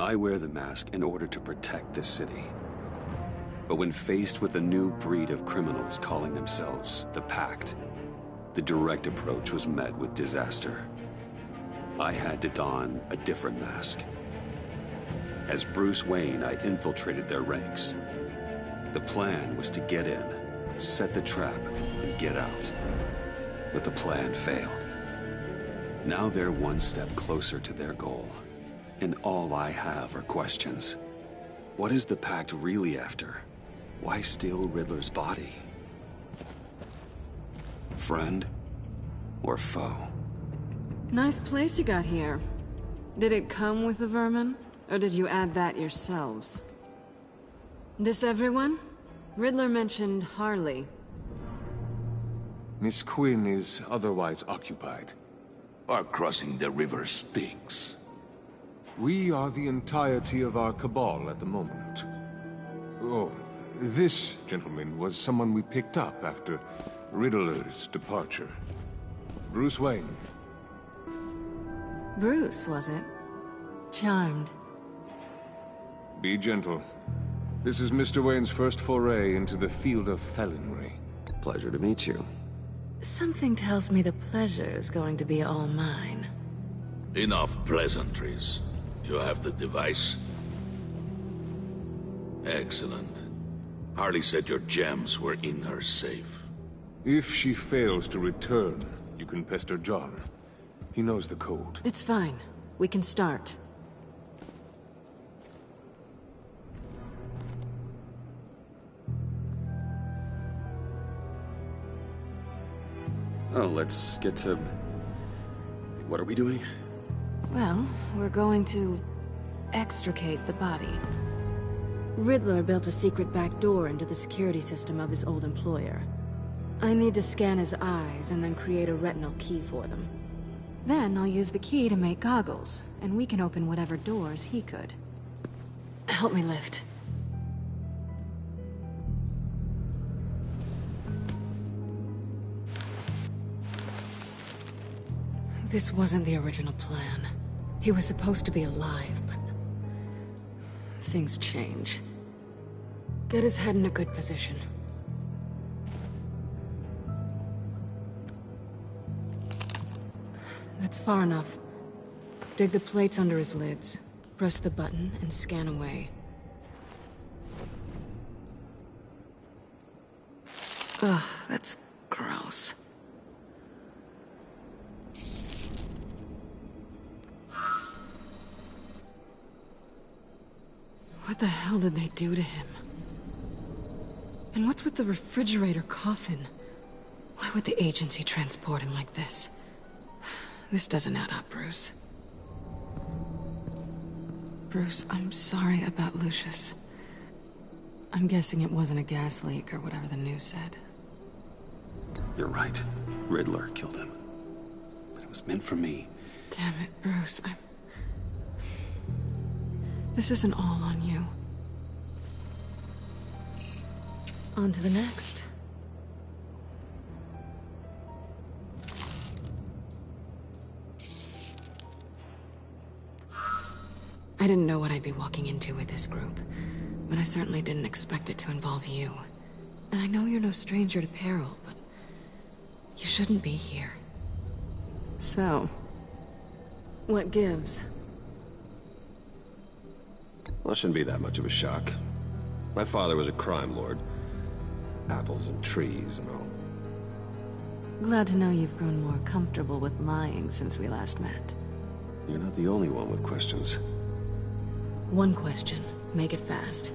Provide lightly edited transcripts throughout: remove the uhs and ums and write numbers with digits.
I wear the mask in order to protect this city. But when faced with a new breed of criminals calling themselves the Pact, the direct approach was met with disaster. I had to don a different mask. As Bruce Wayne, I infiltrated their ranks. The plan was to get in, set the trap, and get out. But the plan failed. Now they're one step closer to their goal, and all I have are questions. What is the Pact really after? Why steal Riddler's body? Friend or foe? Nice place you got here. Did it come with the vermin, or did you add that yourselves? This everyone? Riddler mentioned Harley. Miss Quinn is otherwise occupied. Our crossing the river Styx. We are the entirety of our cabal at the moment. Oh, this gentleman was someone we picked up after Riddler's departure. Bruce Wayne. Bruce, was it? Charmed. Be gentle. This is Mr. Wayne's first foray into the field of felonry. Pleasure to meet you. Something tells me the pleasure is going to be all mine. Enough pleasantries. You have the device? Excellent. Harley said your gems were in her safe. If she fails to return, you can pester John. He knows the code. It's fine. We can start. Oh, let's get to... What are we doing? Well, we're going to extricate the body. Riddler built a secret back door into the security system of his old employer. I need to scan his eyes and then create a retinal key for them. Then I'll use the key to make goggles, and we can open whatever doors he could. Help me lift. This wasn't the original plan. He was supposed to be alive, but... things change. Get his head in a good position. That's far enough. Dig the plates under his lids. Press the button and scan away. Ugh, that's gross. What the hell did they do to him? And what's with the refrigerator coffin? Why would the agency transport him like this? This doesn't add up, Bruce. Bruce, I'm sorry about Lucius. I'm guessing it wasn't a gas leak or whatever the news said. You're right. Riddler killed him. But it was meant for me. Damn it, Bruce. This isn't all on you. On to the next. I didn't know what I'd be walking into with this group, but I certainly didn't expect it to involve you. And I know you're no stranger to peril, but you shouldn't be here. So, what gives? Well, it shouldn't be that much of a shock. My father was a crime lord. Apples and trees and all. Glad to know you've grown more comfortable with lying since we last met. You're not the only one with questions. One question. Make it fast.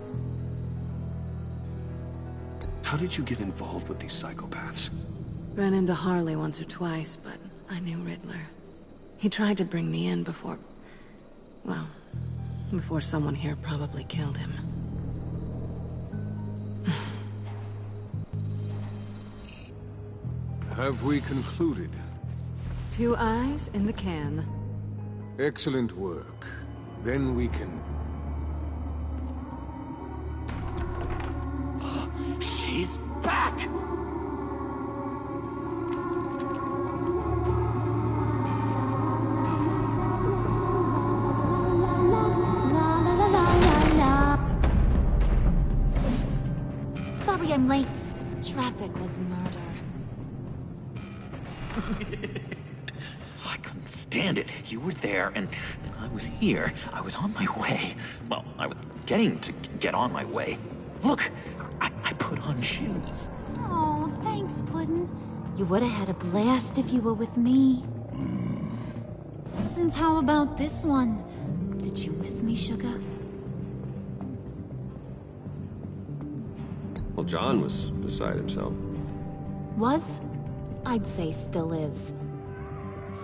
How did you get involved with these psychopaths? Ran into Harley once or twice, but I knew Riddler. He tried to bring me in before... well, before someone here probably killed him. Have we concluded? 2 eyes in the can. Excellent work. Then we can... She's back! La I'm late. Traffic was murder. I couldn't stand it. You were there, and I was here. I was on my way. Well, I was getting to get on my way. Look, I put on shoes. Oh, thanks, Puddin'. You would've had a blast if you were with me. And how about this one? Did you miss me, sugar? Well, John was beside himself. Was? I'd say still is.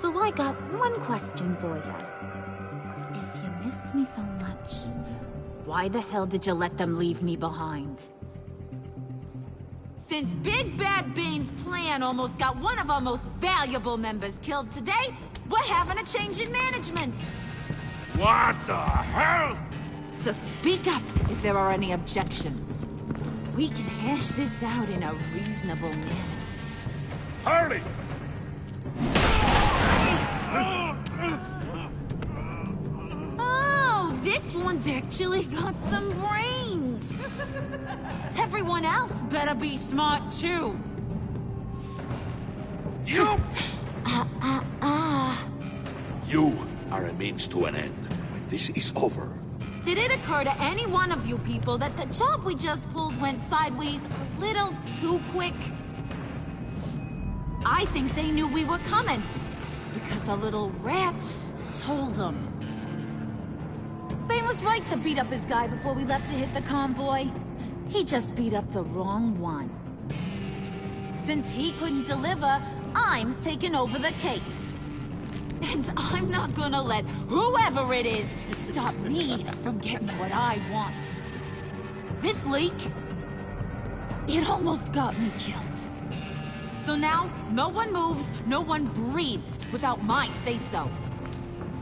So I got one question for you. If you missed me so much, why the hell did you let them leave me behind? Since Big Bad Bean's plan almost got one of our most valuable members killed today, we're having a change in management. What the hell? So speak up if there are any objections. We can hash this out in a reasonable manner. Harley! Oh, this one's actually got some brains. Everyone else better be smart too. You! You are a means to an end. When this is over, Did it occur to any one of you people that the job we just pulled went sideways a little too quick? I think they knew we were coming, because a little rat told them. Bane was right to beat up his guy before we left to hit the convoy. He just beat up the wrong one. Since he couldn't deliver, I'm taking over the case. And I'm not gonna let whoever it is stop me from getting what I want. This leak, it almost got me killed. So now, no one moves, no one breathes without my say-so.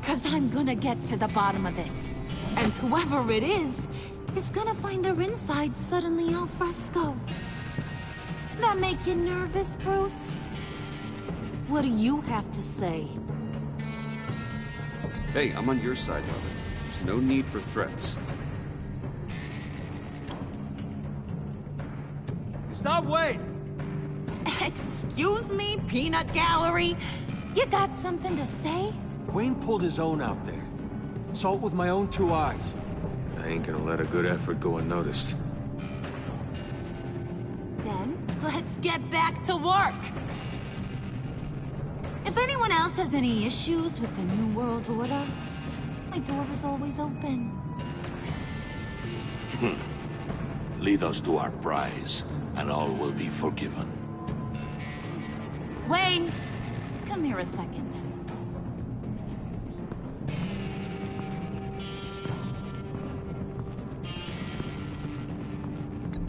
'Cause I'm gonna get to the bottom of this. And whoever it is gonna find their insides suddenly al fresco. That make you nervous, Bruce? What do you have to say? Hey, I'm on your side, Mother. There's no need for threats. Stop, wait! Excuse me, peanut gallery? You got something to say? Wayne pulled his own out there. Saw it with my own 2 eyes. I ain't gonna let a good effort go unnoticed. Then, let's get back to work. If anyone else has any issues with the New World Order, my door is always open. lead us to our prize, and all will be forgiven. Wayne, come here a second.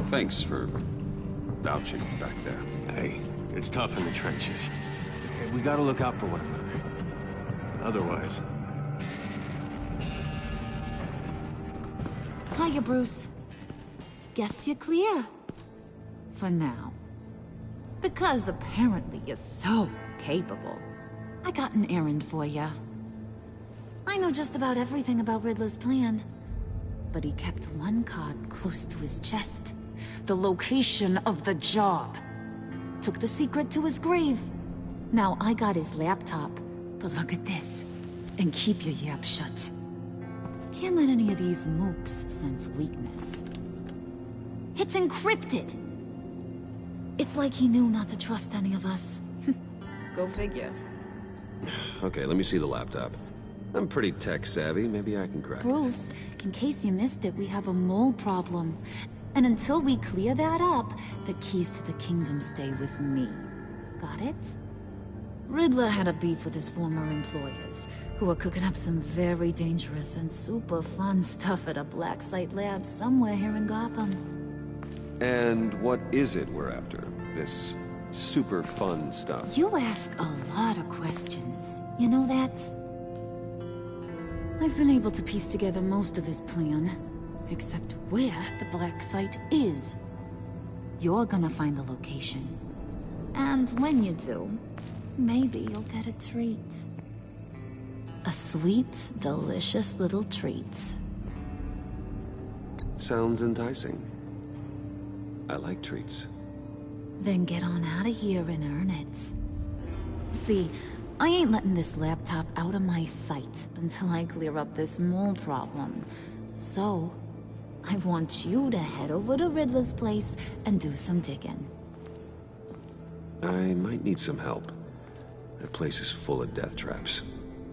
Thanks for vouching back there. Hey, it's tough in the trenches. We gotta look out for one another. Otherwise... Hiya, Bruce. Guess you're clear. For now. Because apparently you're so capable. I got an errand for ya. I know just about everything about Riddler's plan. But he kept one card close to his chest. The location of the job. Took the secret to his grave. Now I got his laptop. But look at this. And keep your yap shut. Can't let any of these mooks sense weakness. It's encrypted. It's like he knew not to trust any of us. Go figure. Okay, let me see the laptop. I'm pretty tech savvy. Maybe I can crack it. Bruce, in case you missed it, we have a mole problem. And until we clear that up, the keys to the kingdom stay with me. Got it? Riddler had a beef with his former employers, who were cooking up some very dangerous and super fun stuff at a black site lab somewhere here in Gotham. And what is it we're after? This super fun stuff? You ask a lot of questions. You know that? I've been able to piece together most of his plan, except where the black site is. You're gonna find the location. And when you do, maybe you'll get a treat. A sweet, delicious little treat. Sounds enticing. I like treats. Then get on out of here and earn it. See, I ain't letting this laptop out of my sight until I clear up this mole problem. So, I want you to head over to Riddler's place and do some digging. I might need some help. That place is full of death traps.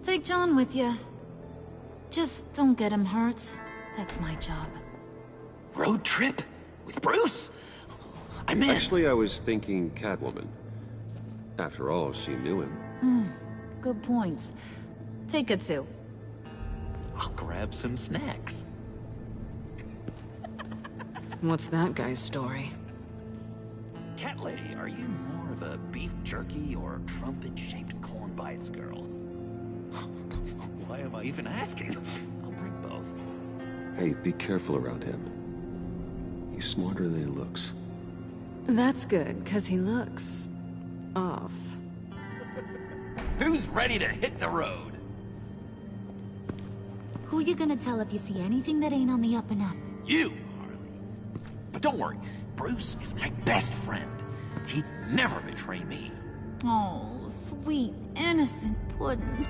Take John with you. Just don't get him hurt. That's my job. Road trip? With Bruce? I'm in. Actually, I was thinking Catwoman. After all, she knew him. Good points. Take her too. I'll grab some snacks. What's that guy's story? Cat lady, are you more of a beef jerky or trumpet-shaped corn bites girl? Why am I even asking? I'll bring both. Hey, be careful around him. He's smarter than he looks. That's good, because he looks... off. Who's ready to hit the road? Who you gonna tell if you see anything that ain't on the up and up? You, Harley. But don't worry, Bruce is my best friend. He'd never betray me. Oh, sweet, innocent Puddin'.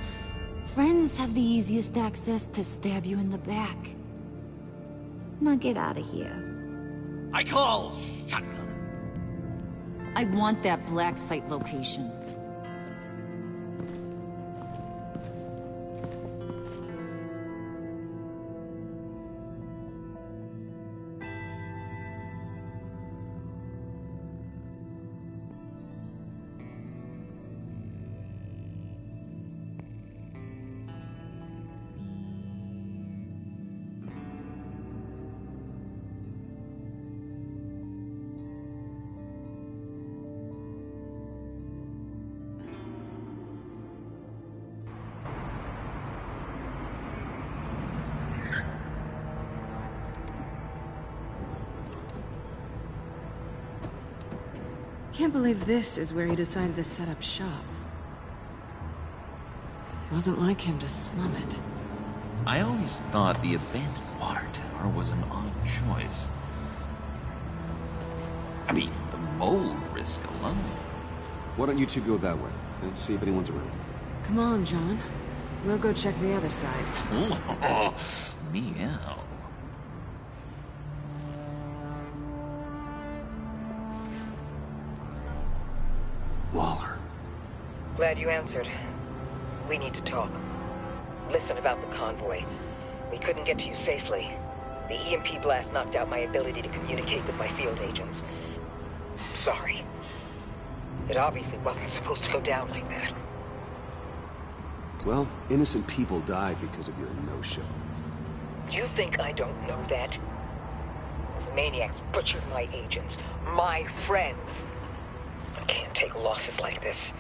Friends have the easiest access to stab you in the back. Now get out of here. I call shotgun. I want that black site location. Can't believe this is where he decided to set up shop. Wasn't like him to slum it. I always thought the abandoned water tower was an odd choice. I mean, the mold risk alone. Why don't you two go that way, and see if anyone's around? Come on, John. We'll go check the other side. Meow. Waller. Glad you answered. We need to talk. Listen about the convoy. We couldn't get to you safely. The EMP blast knocked out my ability to communicate with my field agents. Sorry. It obviously wasn't supposed to go down like that. Well, innocent people died because of your no-show. You think I don't know that? Those maniacs butchered my agents, my friends. I can't take losses like this.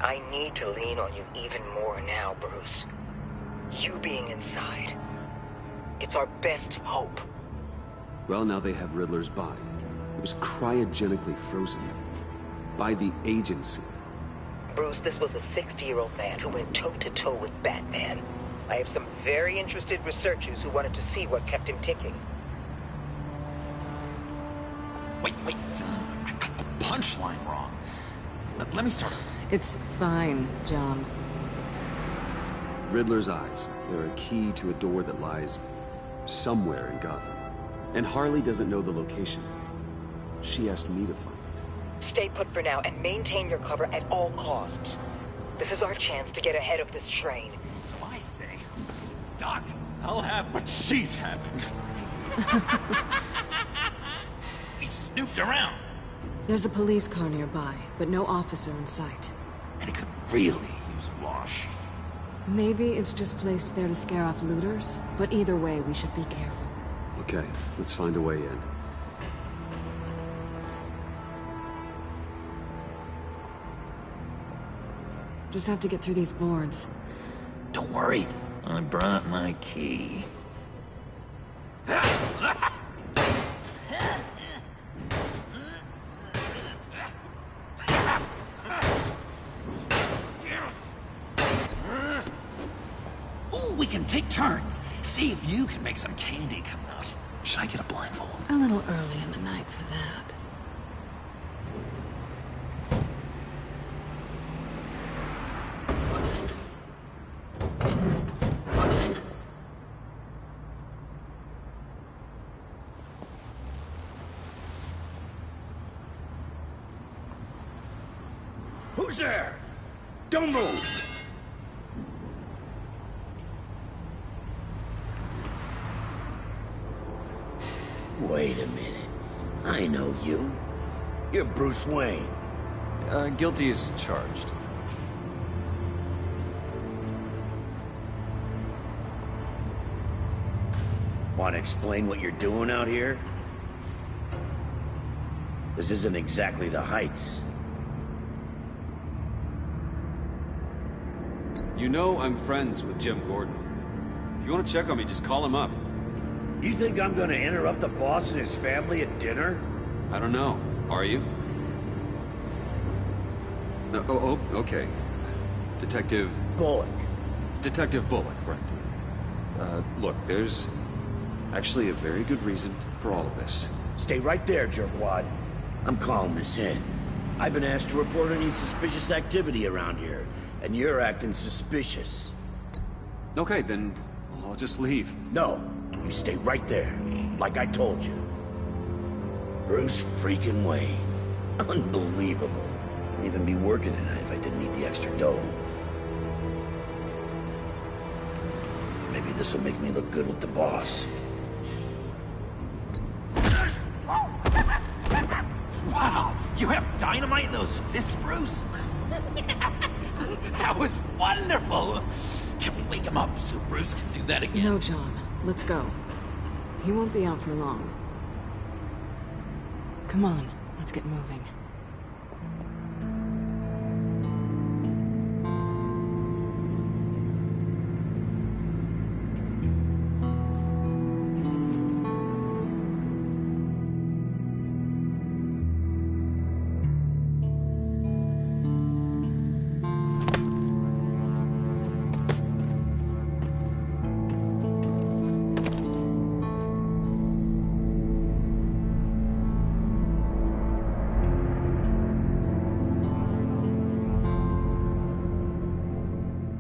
I need to lean on you even more now, Bruce. You being inside. It's our best hope. Well, now they have Riddler's body. It was cryogenically frozen. By the agency. Bruce, this was a 60-year-old man who went toe-to-toe with Batman. I have some very interested researchers who wanted to see what kept him ticking. Wait. I got the punchline wrong. Let me start over. It's fine, John. Riddler's eyes. They're a key to a door that lies somewhere in Gotham. And Harley doesn't know the location. She asked me to find it. Stay put for now and maintain your cover at all costs. This is our chance to get ahead of this train. So I say, Doc, I'll have what she's having. We snooped around. There's a police car nearby, but no officer in sight. And it could really use a wash. Maybe it's just placed there to scare off looters, but either way, we should be careful. Okay, let's find a way in. Just have to get through these boards. Don't worry, I brought my key. Ooh, we can take turns. See if you can make some candy come out. Should I get a blindfold? A little early in the night for that. Who's there? Don't move! Wait a minute. I know you. You're Bruce Wayne. Guilty as charged. Want to explain what you're doing out here? This isn't exactly the Heights. You know I'm friends with Jim Gordon. If you want to check on me, just call him up. You think I'm gonna interrupt the boss and his family at dinner? I don't know. Are you? No, okay. Detective... Bullock. Detective Bullock, right. Look, there's actually a very good reason for all of this. Stay right there, jerkwad. I'm calling this in. I've been asked to report any suspicious activity around here, and you're acting suspicious. Okay, then I'll just leave. No, you stay right there, like I told you. Bruce freaking Wayne. Unbelievable. I'd even be working tonight if I didn't need the extra dough. Maybe this'll make me look good with the boss. Wow, you have dynamite in those fists, Bruce? That was wonderful! Can we wake him up so Bruce can do that again? No, John. Let's go. He won't be out for long. Come on, let's get moving.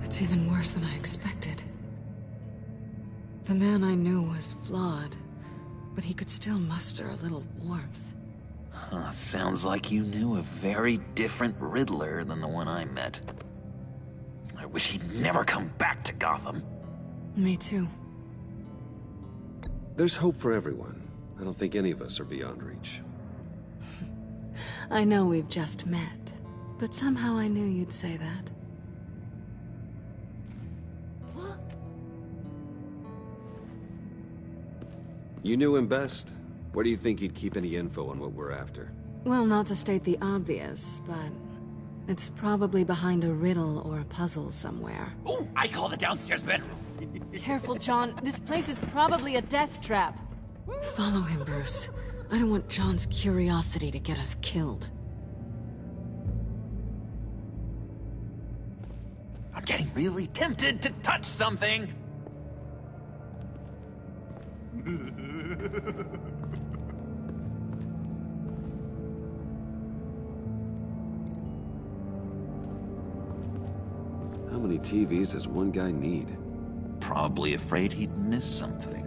It's even worse than I expected. The man I knew was flawed, but he could still muster a little warmth. Sounds like you knew a very different Riddler than the one I met. I wish he'd never come back to Gotham. Me too. There's hope for everyone. I don't think any of us are beyond reach. I know we've just met, but somehow I knew you'd say that. You knew him best. Where do you think he'd keep any info on what we're after? Well, not to state the obvious, but it's probably behind a riddle or a puzzle somewhere. Ooh, I call the downstairs bedroom. Careful, John. This place is probably a death trap. Follow him, Bruce. I don't want John's curiosity to get us killed. I'm getting really tempted to touch something. How many TVs does one guy need? Probably afraid he'd miss something.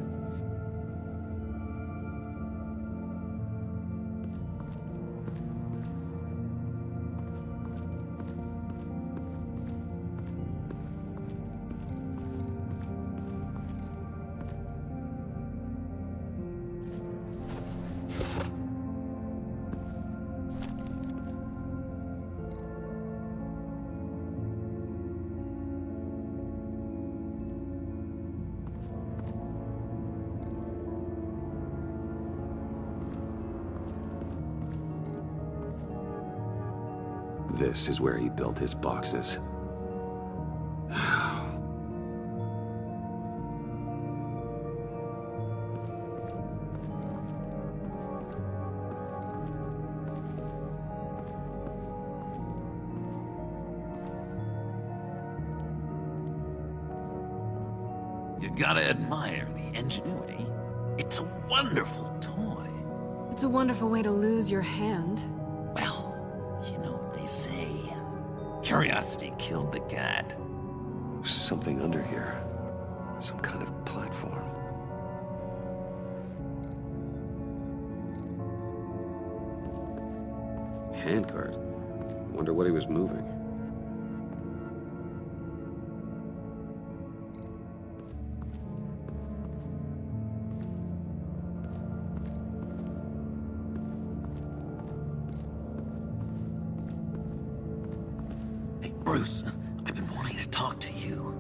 This is where he built his boxes. You gotta admire the ingenuity. It's a wonderful toy. It's a wonderful way to lose your hand. Well, you know what they say. Curiosity killed the cat. There's something under here. Some kind of platform. Handcart. Wonder what he was moving. Hey, Bruce, I've been wanting to talk to you.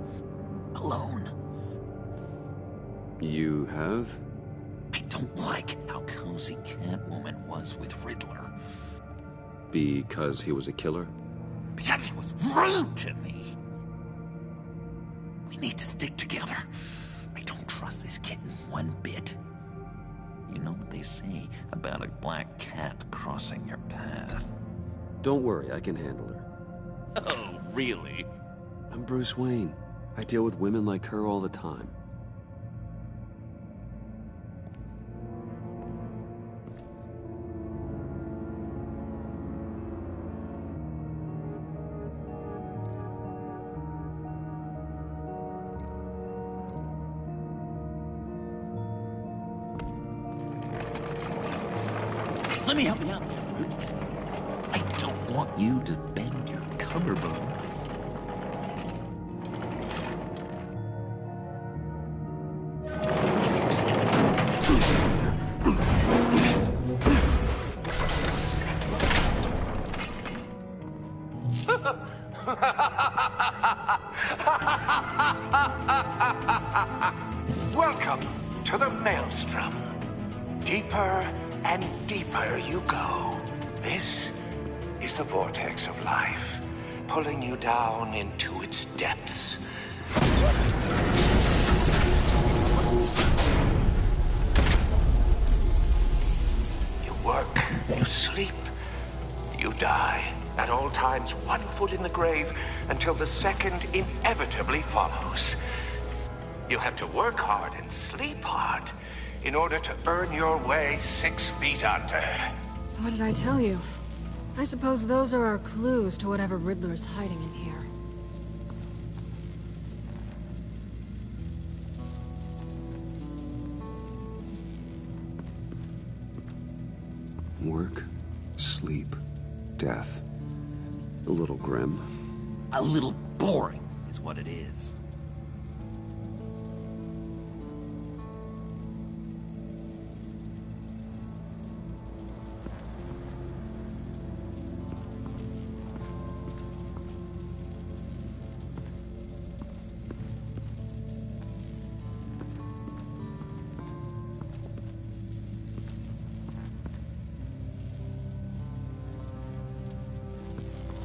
Alone. You have? I don't like how cozy Catwoman was with Riddler. Because he was a killer? Because he was rude to me. We need to stick together. I don't trust this kitten one bit. You know what they say about a black cat crossing your path? Don't worry, I can handle her. Oh, really? I'm Bruce Wayne. I deal with women like her all the time. Let me help you out there, Bruce. I don't want you to bend your collarbone. Welcome to the Maelstrom. Deeper and deeper you go. This is the vortex of life, pulling you down into its depths. You work, you sleep, you die. At all times, 1 foot in the grave until the second inevitably follows. You have to work hard and sleep hard in order to earn your way 6 feet under. What did I tell you? I suppose those are our clues to whatever Riddler's hiding in here. Work, sleep, death. A little grim. A little boring is what it is.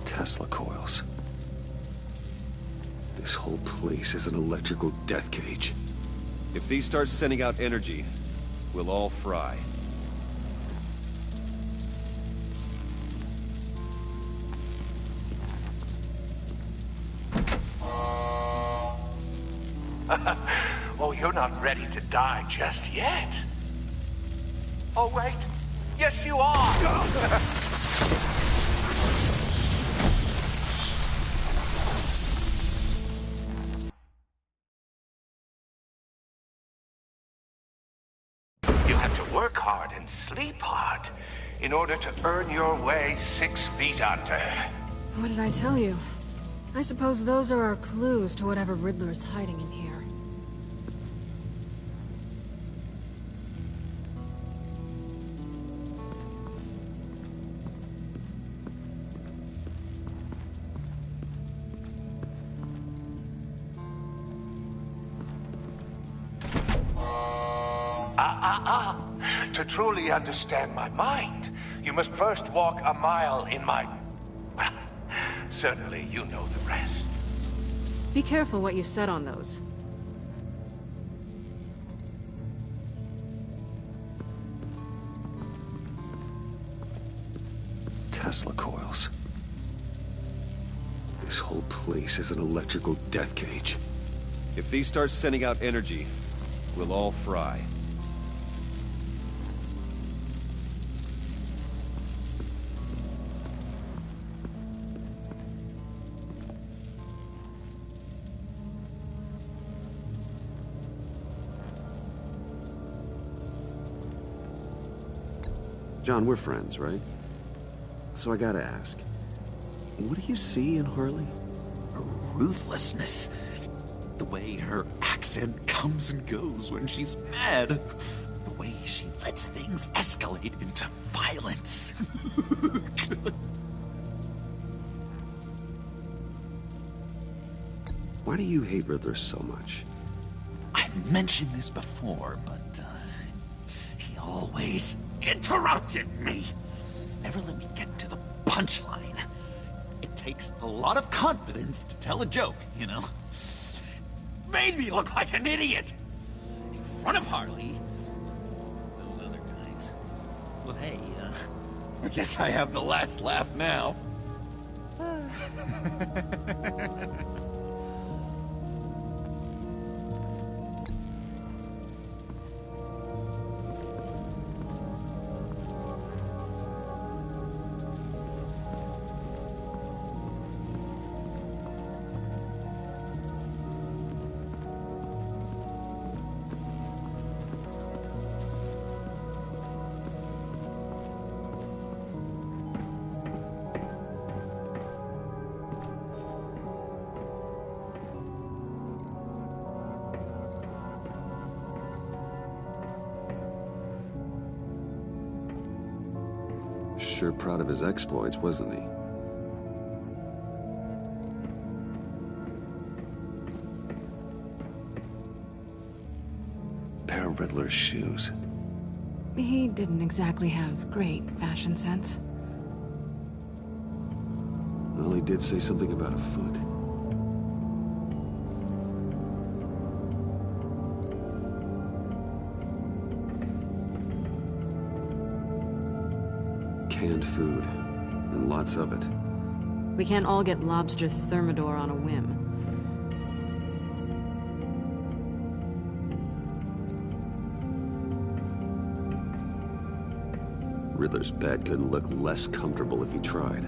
Tesla coils. This whole place is an electrical death cage. If these start sending out energy, we'll all fry. Oh, you're not ready to die just yet. Oh, wait. Yes, you are. You have to work hard and sleep hard in order to earn your way 6 feet under. What did I tell you? I suppose those are our clues to whatever Riddler's hiding in here. To truly understand my mind, you must first walk a mile in my... Well, certainly you know the rest. Be careful what you said on those. Tesla coils. This whole place is an electrical death cage. If these start sending out energy, we'll all fry. John, we're friends, right? So I gotta ask, what do you see in Harley? Her ruthlessness. The way her accent comes and goes when she's mad. The way she lets things escalate into violence. Why do you hate Riddler so much? I've mentioned this before, but he always interrupted me. Never let me get to the punchline. It takes a lot of confidence to tell a joke, you know? Made me look like an idiot! In front of Harley. Those other guys. Well, hey, I guess I have the last laugh now. Sure proud of his exploits, wasn't he? Pair of Riddler's shoes. He didn't exactly have great fashion sense. Well, he did say something about a foot. Canned food, and lots of it. We can't all get lobster thermidor on a whim. Riddler's bed couldn't look less comfortable if he tried.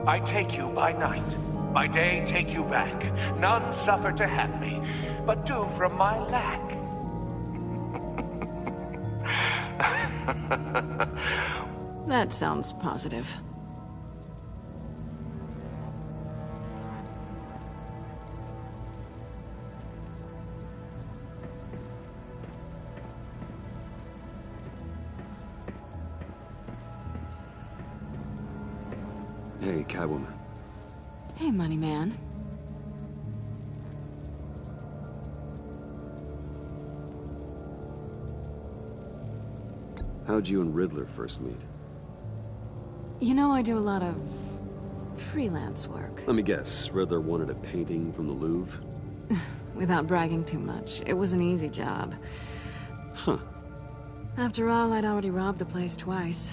I take you by night, by day take you back. None suffer to have me, but do from my lack. That sounds positive. Hey, Catwoman. Hey, money man. How'd you and Riddler first meet? You know, I do a lot of freelance work. Let me guess, Riddler wanted a painting from the Louvre? Without bragging too much, it was an easy job. Huh. After all, I'd already robbed the place twice.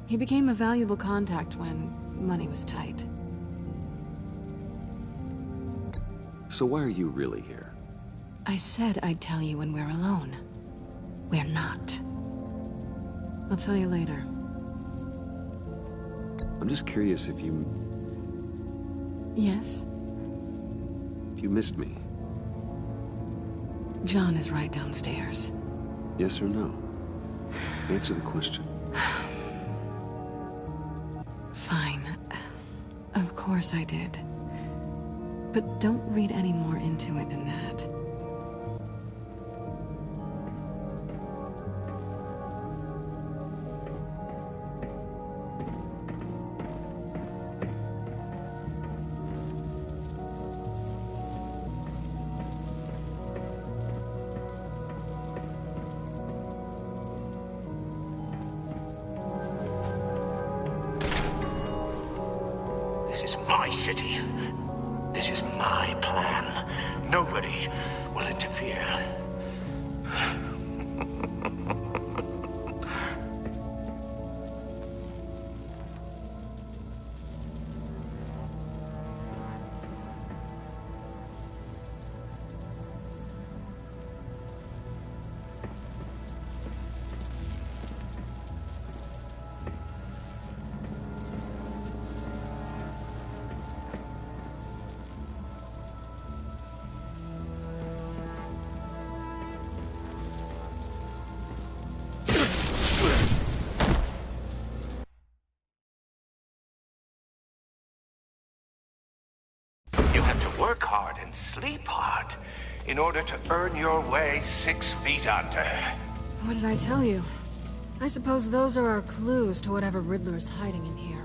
He became a valuable contact when money was tight. So why are you really here? I said I'd tell you when we're alone. We're not. I'll tell you later. I'm just curious if you... Yes? If you missed me. John is right downstairs. Yes or no? Answer the question. Fine. Of course I did. But don't read any more into it than that. This is my city. This is my plan. Nobody will interfere. and to work hard and sleep hard in order to earn your way 6 feet under. What did I tell you? I suppose those are our clues to whatever Riddler is hiding in here.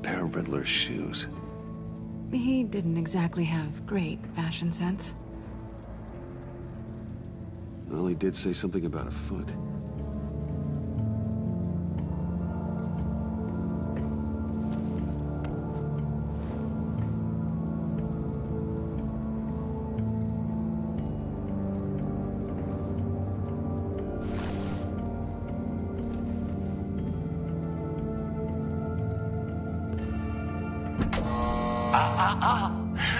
Pair of Riddler's shoes. He didn't exactly have great fashion sense. Well, he did say something about a foot.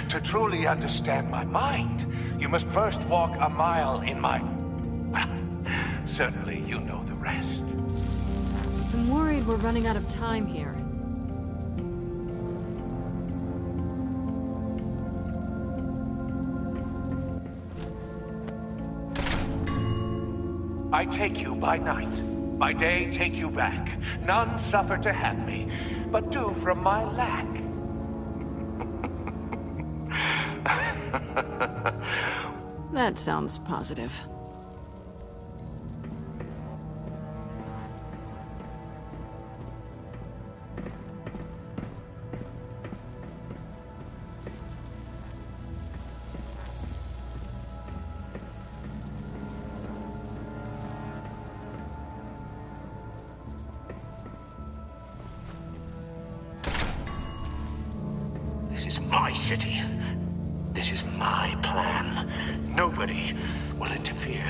To truly understand my mind, you must first walk a mile in my... Well, certainly you know the rest. I'm worried we're running out of time here. I take you by night. By day, take you back. None suffer to have me, but do from my lack. That sounds positive. This is my city. This is my plan. Nobody will interfere.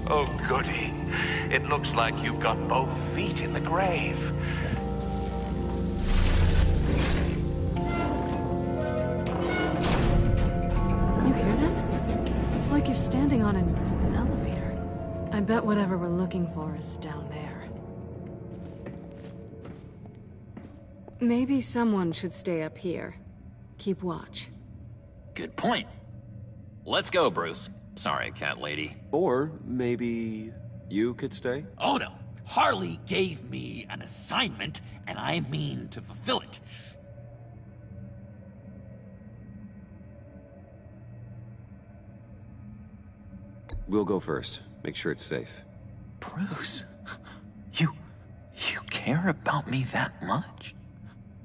Oh, goody. It looks like you've got both feet in the grave. You hear that? It's like you're standing on an elevator. I bet whatever we're looking for is down there. Maybe someone should stay up here. Keep watch. Good point. Let's go, Bruce. Sorry, cat lady. Or maybe you could stay? Oh no. Harley gave me an assignment, and I mean to fulfill it. We'll go first. Make sure it's safe. Bruce, you care about me that much?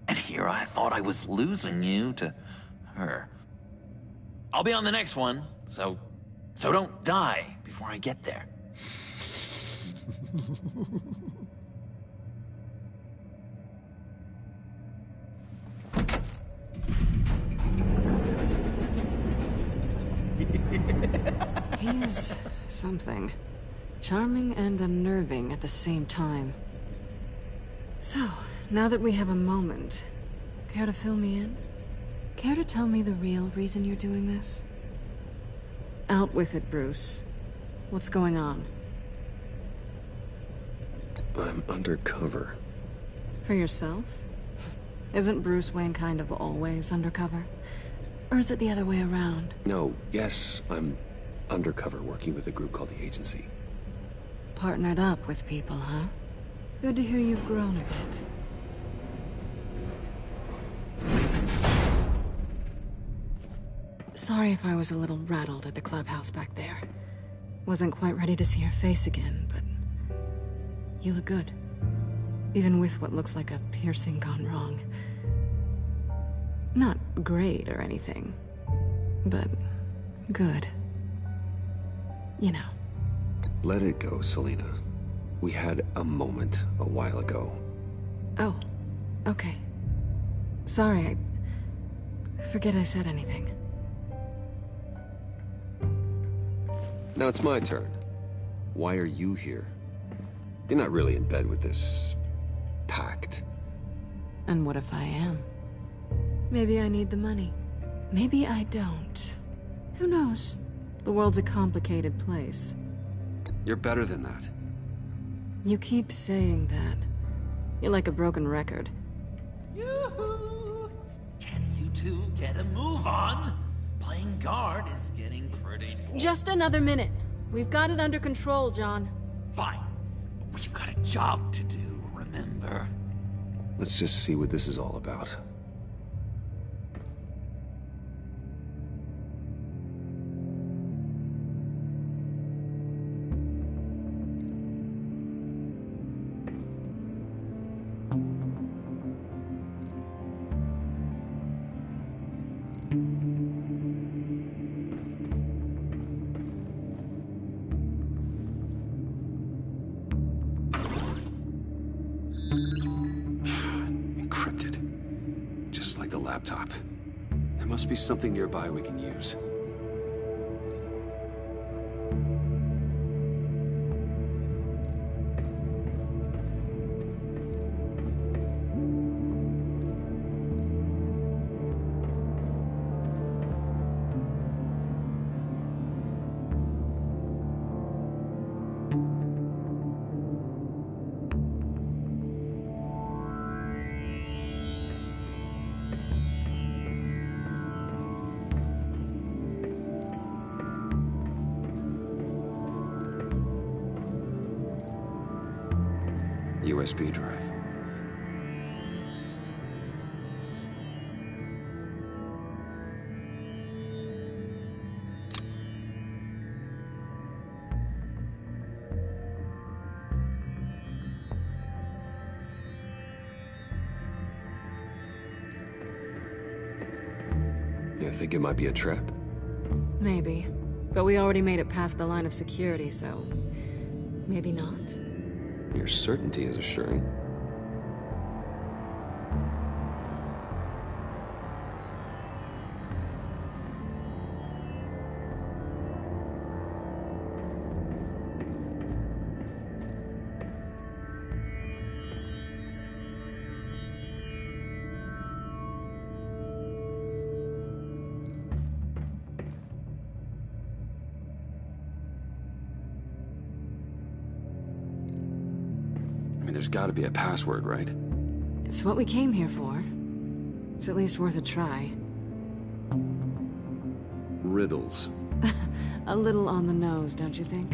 And here I thought I was losing you to her. I'll be on the next one, so don't die before I get there. He's something. Charming and unnerving at the same time. So, now that we have a moment, care to fill me in? Care to tell me the real reason you're doing this? Out with it, Bruce. What's going on? I'm undercover. For yourself? Isn't Bruce Wayne kind of always undercover? Or is it the other way around? No, yes, I'm undercover working with a group called the Agency. Partnered up with people, huh? Good to hear you've grown a bit. Sorry if I was a little rattled at the clubhouse back there. Wasn't quite ready to see your face again, but you look good. Even with what looks like a piercing gone wrong. Not great or anything, but good. You know. Let it go, Selena. We had a moment a while ago. Oh, okay. Sorry, I forget I said anything. Now it's my turn. Why are you here? You're not really in bed with this... pact. And what if I am? Maybe I need the money. Maybe I don't. Who knows? The world's a complicated place. You're better than that. You keep saying that. You're like a broken record. Yoo-hoo! Can you two get a move on? Playing guard is getting pretty boring. Just another minute. We've got it under control, John. Fine. But we've got a job to do, remember? Let's just see what this is all about. Laptop. There must be something nearby we can use. USB drive. You think it might be a trap? Maybe. But we already made it past the line of security, so... maybe not. Your certainty is assuring. There's gotta be a password, right? It's what we came here for. It's at least worth a try. Riddles. A little on the nose, don't you think?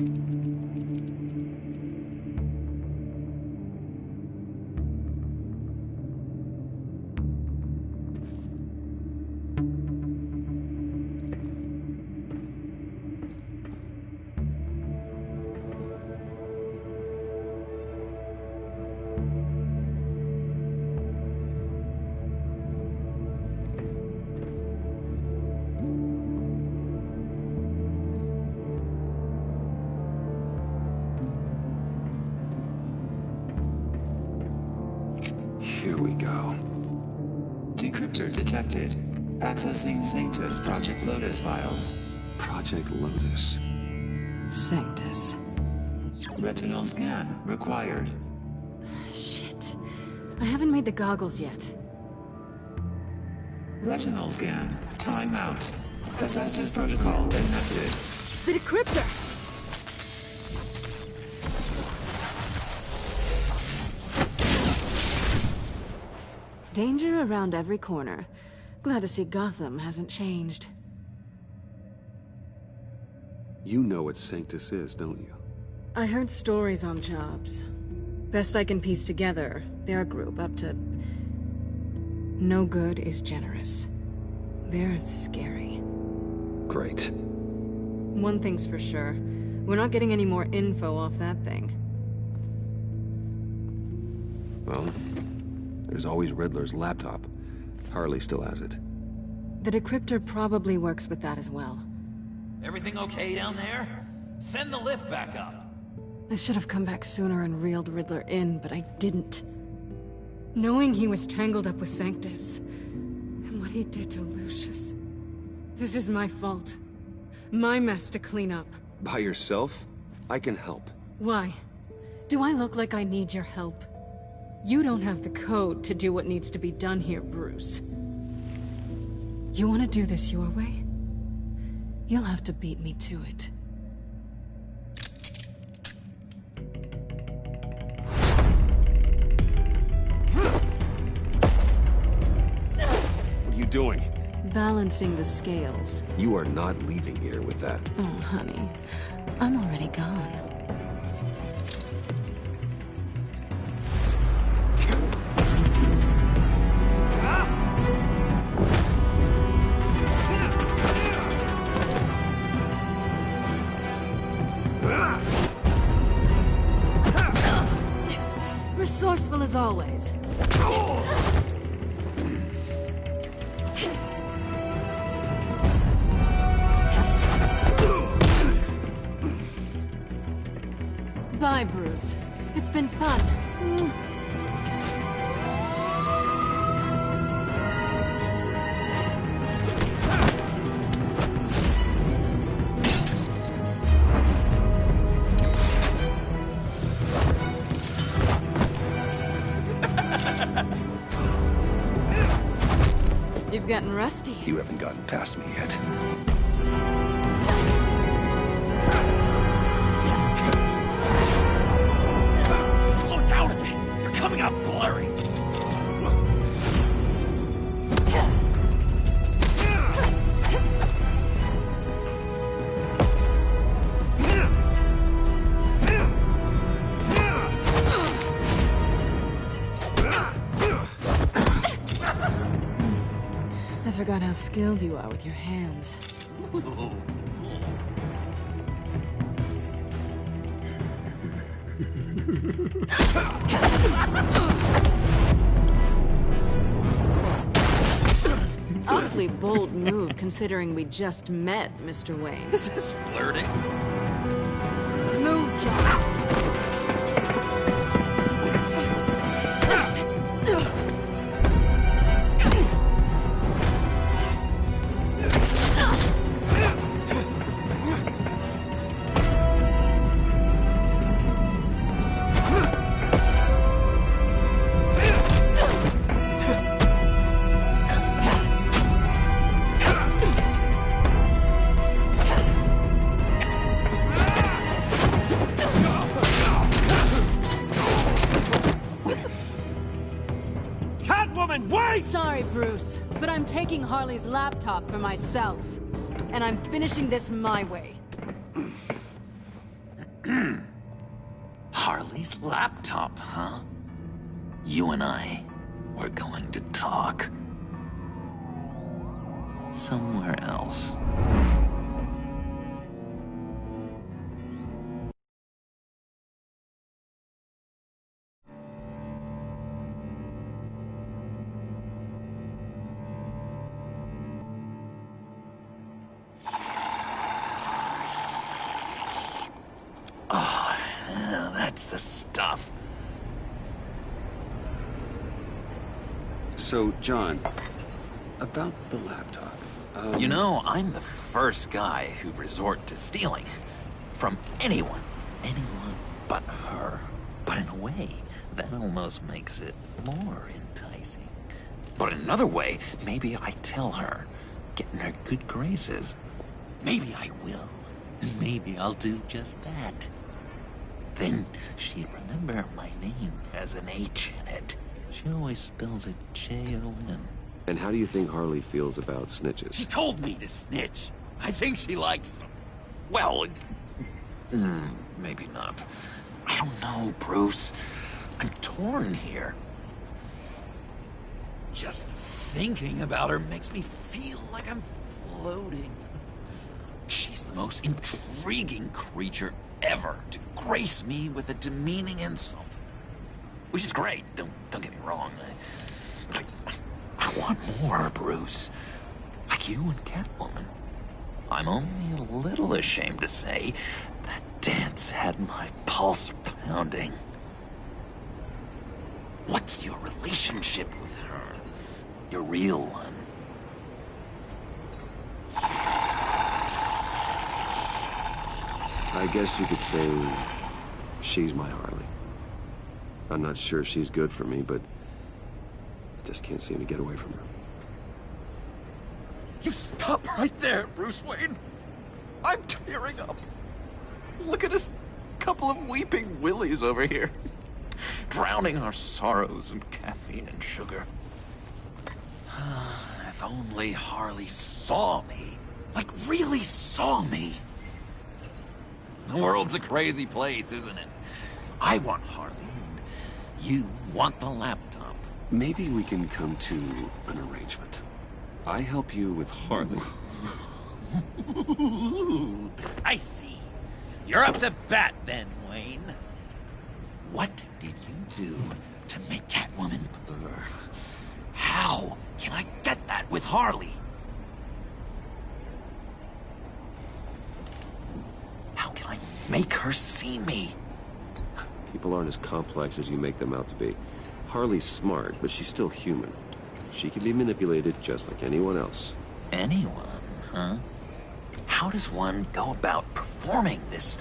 Here we go. Decryptor detected. Accessing Sanctus Project Lotus files. Project Lotus. Sanctus. Retinal scan required. Shit. I haven't made the goggles yet. Retinal scan. Timeout. Hephaestus protocol enacted. The decryptor! Danger around every corner. Glad to see Gotham hasn't changed. You know what Sanctus is, don't you? I heard stories on jobs. Best I can piece together, they're a group up to... no good is generous. They're scary. Great. One thing's for sure. We're not getting any more info off that thing. Well, there's always Riddler's laptop. Harley still has it. The decryptor probably works with that as well. Everything okay down there? Send the lift back up. I should have come back sooner and reeled Riddler in, but I didn't. Knowing he was tangled up with Sanctus, and what he did to Lucius. This is my fault. My mess to clean up. By yourself? I can help. Why? Do I look like I need your help? You don't have the code to do what needs to be done here, Bruce. You want to do this your way? You'll have to beat me to it. What are you doing? Balancing the scales. You are not leaving here with that. Oh, honey. I'm already gone. Resourceful as always. Bye, Bruce. It's been fun. You've gotten rusty. You haven't gotten past me yet. Slow down a bit. You're coming out blurry. I forgot how skilled you are with your hands. Awfully bold move, considering we just met, Mr. Wayne. This is flirting. Move, John. Sorry, Bruce, but I'm taking Harley's laptop for myself. And I'm finishing this my way. Harley's laptop, huh? You and I, we're going to talk. Somewhere else. Oh, yeah, that's the stuff. So, John, about the laptop. You know, I'm the first guy who'd resort to stealing. From anyone. Anyone but her. But in a way, that almost makes it more enticing. But in another way, maybe I tell her, get in her good graces. Maybe I will. And maybe I'll do just that. Then she'd remember my name has an H in it. She always spells it J-O-N. And how do you think Harley feels about snitches? She told me to snitch. I think she likes them. Well, maybe not. I don't know, Bruce. I'm torn here. Just thinking about her makes me feel like I'm floating. She's the most intriguing creature ever to grace me with a demeaning insult. Which is great, don't get me wrong. I want more, Bruce. Like you and Catwoman. I'm only a little ashamed to say that dance just had my pulse pounding. What's your relationship with her? Your real one? I guess you could say she's my Harley. I'm not sure she's good for me, but I just can't seem to get away from her. You stop right there, Bruce Wayne. I'm tearing up. Look at us, couple of weeping willies over here, drowning our sorrows in caffeine and sugar. If only Harley saw me. Like, really saw me. The world's a crazy place, isn't it? I want Harley, and you want the laptop. Maybe we can come to an arrangement. I help you with Harley. I see. You're up to bat then, Wayne. What did you do to make Catwoman purr? How can I get that with Harley? How can I make her see me? People aren't as complex as you make them out to be. Harley's smart, but she's still human. She can be manipulated just like anyone else. Anyone, huh? How does one go about performing this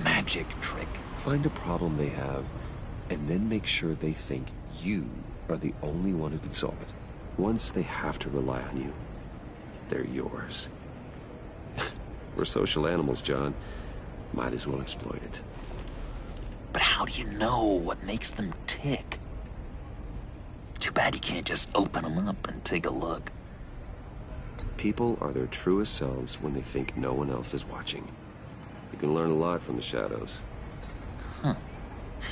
magic trick? Find a problem they have, and then make sure they think you are the only one who can solve it. Once they have to rely on you, they're yours. We're social animals, John. Might as well exploit it. But how do you know what makes them tick? Too bad you can't just open them up and take a look. People are their truest selves when they think no one else is watching. You can learn a lot from the shadows. Huh.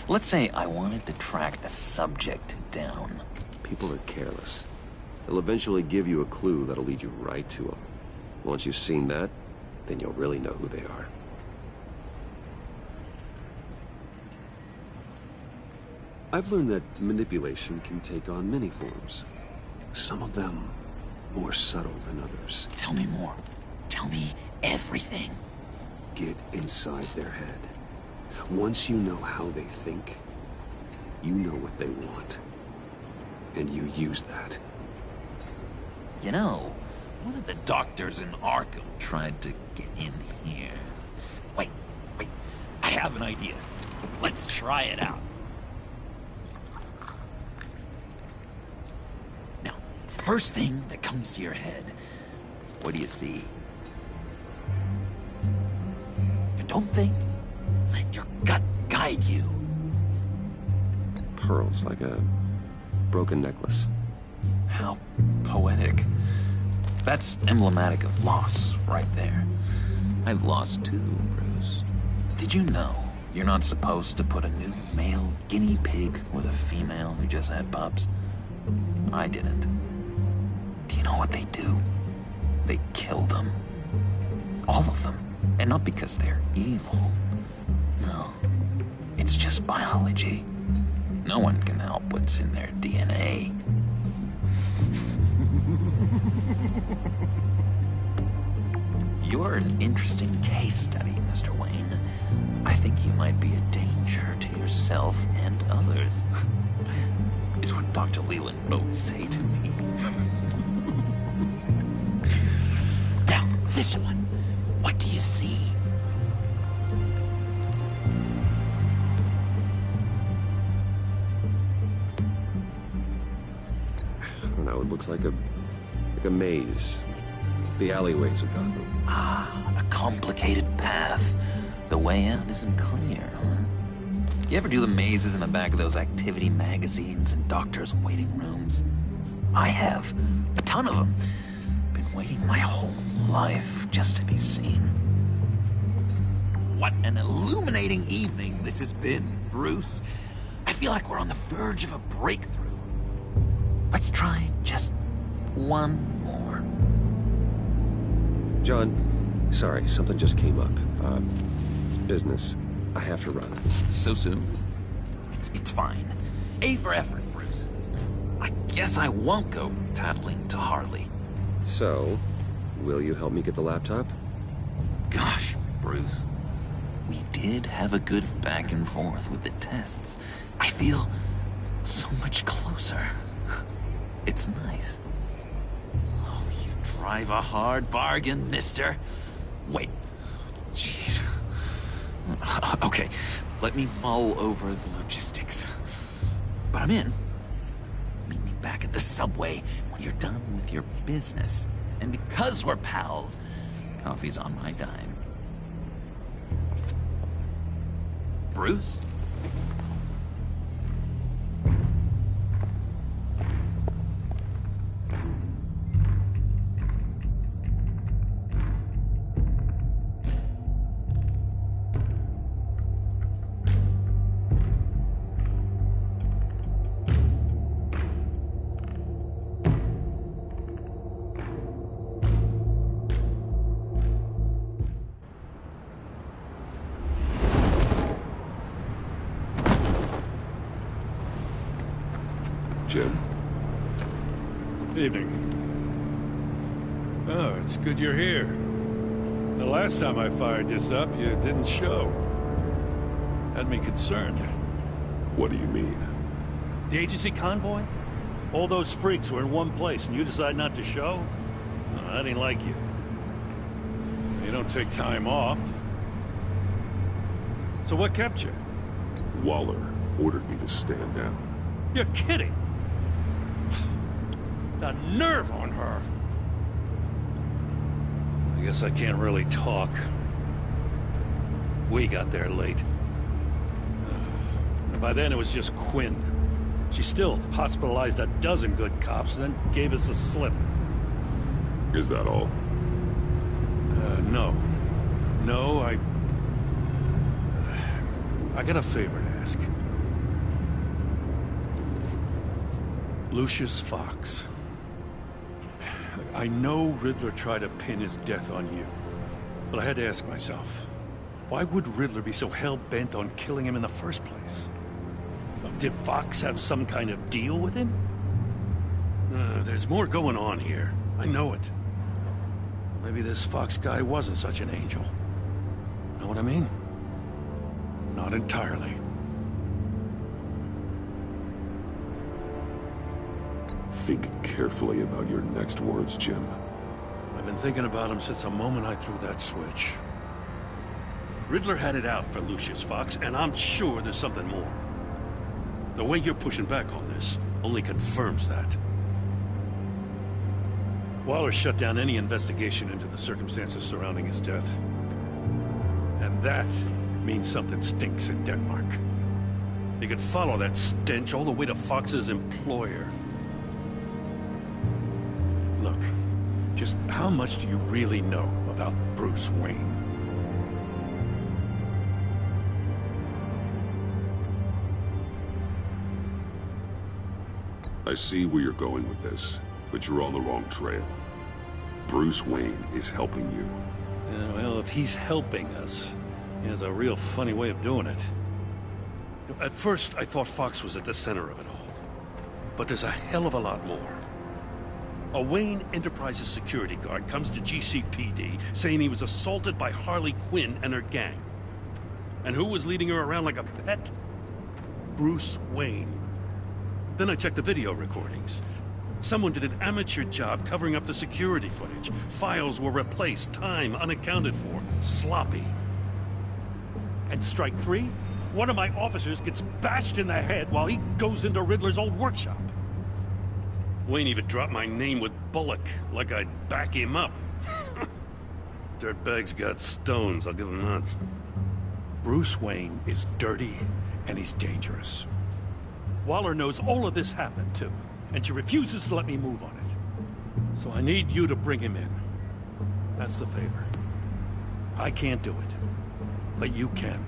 Let's say I wanted to track a subject down. People are careless. They'll eventually give you a clue that'll lead you right to them. Once you've seen that, then you'll really know who they are. I've learned that manipulation can take on many forms. Some of them more subtle than others. Tell me more. Tell me everything. Get inside their head. Once you know how they think, you know what they want. And you use that. You know, one of the doctors in Arkham tried to get in here. Wait. I have an idea. Let's try it out. Now, first thing that comes to your head, what do you see? Don't think. Let your gut guide you. Pearls, like a broken necklace. How poetic. That's emblematic of loss, right there. I've lost too, Bruce. Did you know you're not supposed to put a new male guinea pig with a female who just had pups? I didn't. Do you know what they do? They kill them. All of them. And not because they're evil. No. It's just biology. No one can help what's in their DNA. You're an interesting case study, Mr. Wayne. I think you might be a danger to yourself and others. Is what Dr. Leland would always say to me. Now, this one. What do you see? I don't know, it looks like a maze. The alleyways of Gotham. Ah, a complicated path. The way out isn't clear, huh? You ever do the mazes in the back of those activity magazines and doctors' waiting rooms? I have. A ton of them. Been waiting my whole life just to be seen. What an illuminating evening this has been, Bruce. I feel like we're on the verge of a breakthrough. Let's try just one more. John, sorry, something just came up. It's business. I have to run. So soon? It's fine. A for effort, Bruce. I guess I won't go tattling to Harley. So, will you help me get the laptop? Gosh, Bruce. we did have a good back and forth with the tests. I feel so much closer. It's nice. Oh, you drive a hard bargain, mister. Wait. Jeez. Okay, let me mull over the logistics. But I'm in. Meet me back at the subway when you're done with your business. And because we're pals, coffee's on my dime. Bruce? Jim? Evening. Oh, it's good you're here. The last time I fired this up, you didn't show. Had me concerned. What do you mean? The agency convoy? All those freaks were in one place and you decide not to show? Oh, that ain't like you. You don't take time off. So what kept you? Waller ordered me to stand down. You're kidding! The nerve on her! I guess I can't really talk. We got there late. By then it was just Quinn. She still hospitalized a dozen good cops, then gave us the slip. Is that all? No. No, I got a favor to ask. Lucius Fox. I know Riddler tried to pin his death on you, but I had to ask myself, why would Riddler be so hell-bent on killing him in the first place? Did Fox have some kind of deal with him? There's more going on here. I know it. Maybe this Fox guy wasn't such an angel. Know what I mean? Not entirely. Think carefully about your next words, Jim. I've been thinking about him since the moment I threw that switch. Riddler had it out for Lucius Fox, and I'm sure there's something more. The way you're pushing back on this only confirms that. Waller shut down any investigation into the circumstances surrounding his death. And that means something stinks in Denmark. You could follow that stench all the way to Fox's employer. Look, just how much do you really know about Bruce Wayne? I see where you're going with this, but you're on the wrong trail. Bruce Wayne is helping you. Yeah, well, if he's helping us, he has a real funny way of doing it. At first, I thought Fox was at the center of it all. But there's a hell of a lot more. A Wayne Enterprises security guard comes to GCPD saying he was assaulted by Harley Quinn and her gang. And who was leading her around like a pet? Bruce Wayne. Then I checked the video recordings. Someone did an amateur job covering up the security footage. Files were replaced, time unaccounted for, sloppy. And strike three? One of my officers gets bashed in the head while he goes into Riddler's old workshop. Wayne even dropped my name with Bullock, like I'd back him up. Dirtbag's got stones, I'll give him that. Bruce Wayne is dirty, and he's dangerous. Waller knows all of this happened, too, and she refuses to let me move on it. So I need you to bring him in. That's the favor. I can't do it, but you can.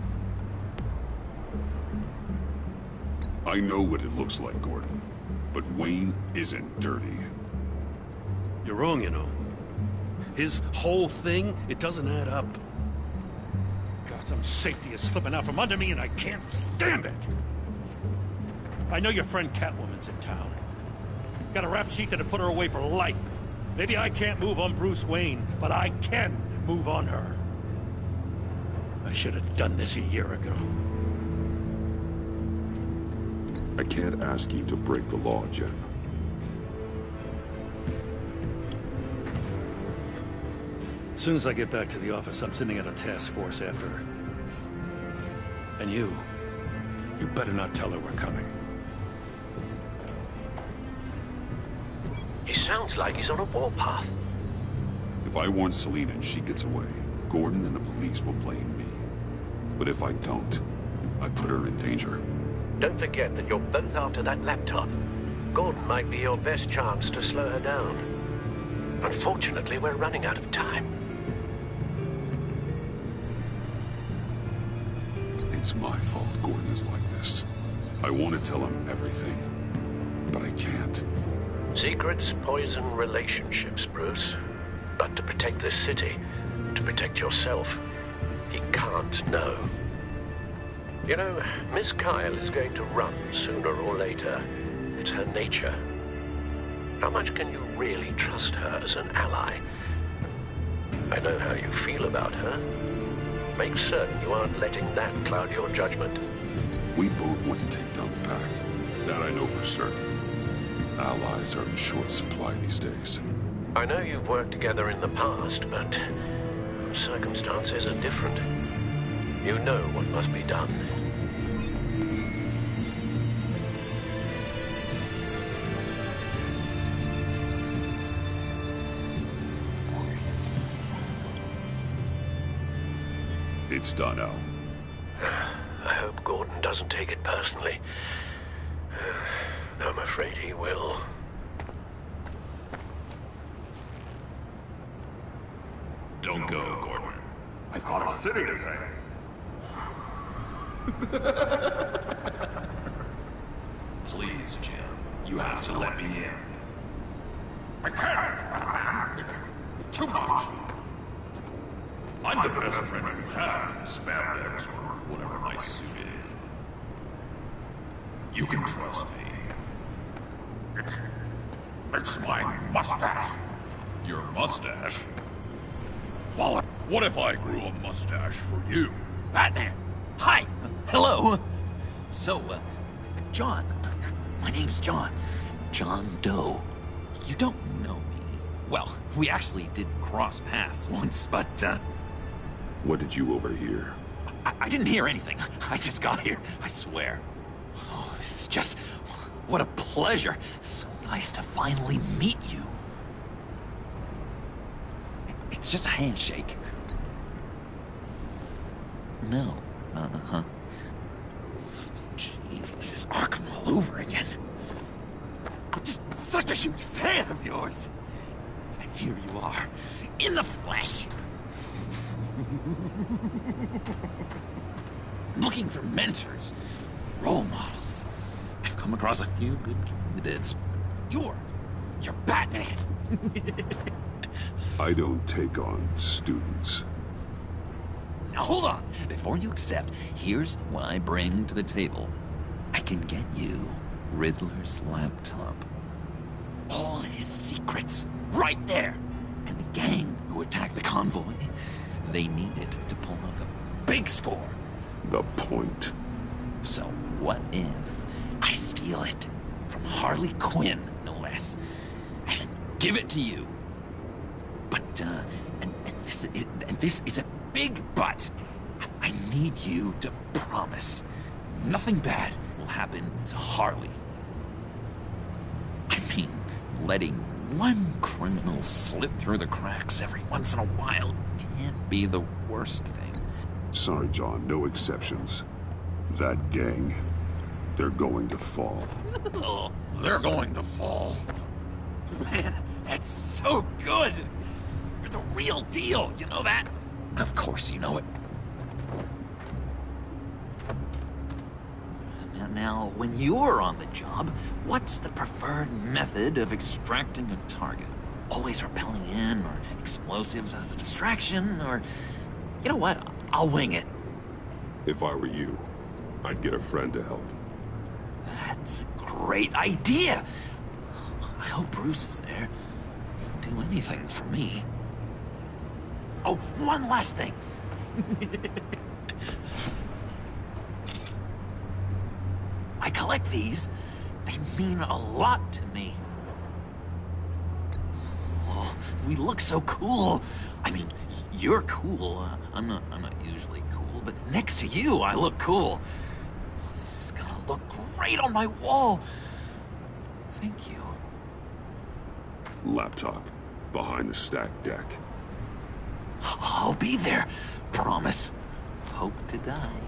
I know what it looks like, Gordon, but Wayne isn't dirty. You're wrong, you know. His whole thing, it doesn't add up. Gotham safety is slipping out from under me, and I can't stand it. I know your friend Catwoman's in town. Got a rap sheet that'd put her away for life. Maybe I can't move on Bruce Wayne, but I can move on her. I should have done this a year ago. I can't ask you to break the law, Jen. As soon as I get back to the office, I'm sending out a task force after her. And you better not tell her we're coming. He sounds like he's on a warpath. If I warn Selina and she gets away, Gordon and the police will blame me. But if I don't, I put her in danger. Don't forget that you're both after that laptop. Gordon might be your best chance to slow her down. Unfortunately, we're running out of time. It's my fault Gordon is like this. I want to tell him everything, but I can't. Secrets poison relationships, Bruce. But to protect this city, to protect yourself, he can't know. You know, Miss Kyle is going to run sooner or later. It's her nature. How much can you really trust her as an ally? I know how you feel about her. Make certain you aren't letting that cloud your judgment. We both want to take down the Pact. That I know for certain. Allies are in short supply these days. I know you've worked together in the past, but circumstances are different. You know what must be done. It's done, Al. I hope Gordon doesn't take it personally. I'm afraid he will. Don't go, Gordon. I've got a city to save. Please, Jim. You have to let me in. I can't! It's too much! I'm the best friend you have in spandex or whatever my suit is. You can trust me. It's my mustache. Your mustache? Well, what if I grew a mustache for you? Batman! Hi! Hello! So, John. My name's John. John Doe. You don't know me. Well, we actually did cross paths once, but, What did you overhear? I didn't hear anything. I just got here, I swear. Oh, this is just... what a pleasure. So nice to finally meet you. It's just a handshake. No. Uh-huh. Jeez, this is Arkham all over again. I'm just such a huge fan of yours. And here you are, in the flesh. Looking for mentors, role models. I've come across a few good candidates. You're Batman. I don't take on students. Now hold on. Before you accept, here's what I bring to the table. I can get you Riddler's laptop. All his secrets, right there. And the gang who attacked the convoy, they needed to pull off a big score. The point. So what if I steal it from Harley Quinn, no less, and then give it to you? But, and this is a big but. I need you to promise nothing bad will happen to Harley. I mean, letting one criminal slip through the cracks every once in a while can't be the worst thing. Sorry, John, no exceptions. That gang, they're going to fall. Oh, they're going to fall. Man, that's so good! You're the real deal, you know that? Of course you know it. Now, when you're on the job, what's the preferred method of extracting a target? Always rappelling in, or explosives as a distraction, or... You know what? I'll wing it. If I were you, I'd get a friend to help. That's a great idea! I hope Bruce is there. He'll do anything for me. Oh, one last thing. collect these. They mean a lot to me. Oh, we look so cool. I mean, you're cool. I'm not usually cool, but next to you, I look cool. This is gonna look great on my wall. Thank you. Laptop. Behind the stacked deck. I'll be there. Promise. Hope to die.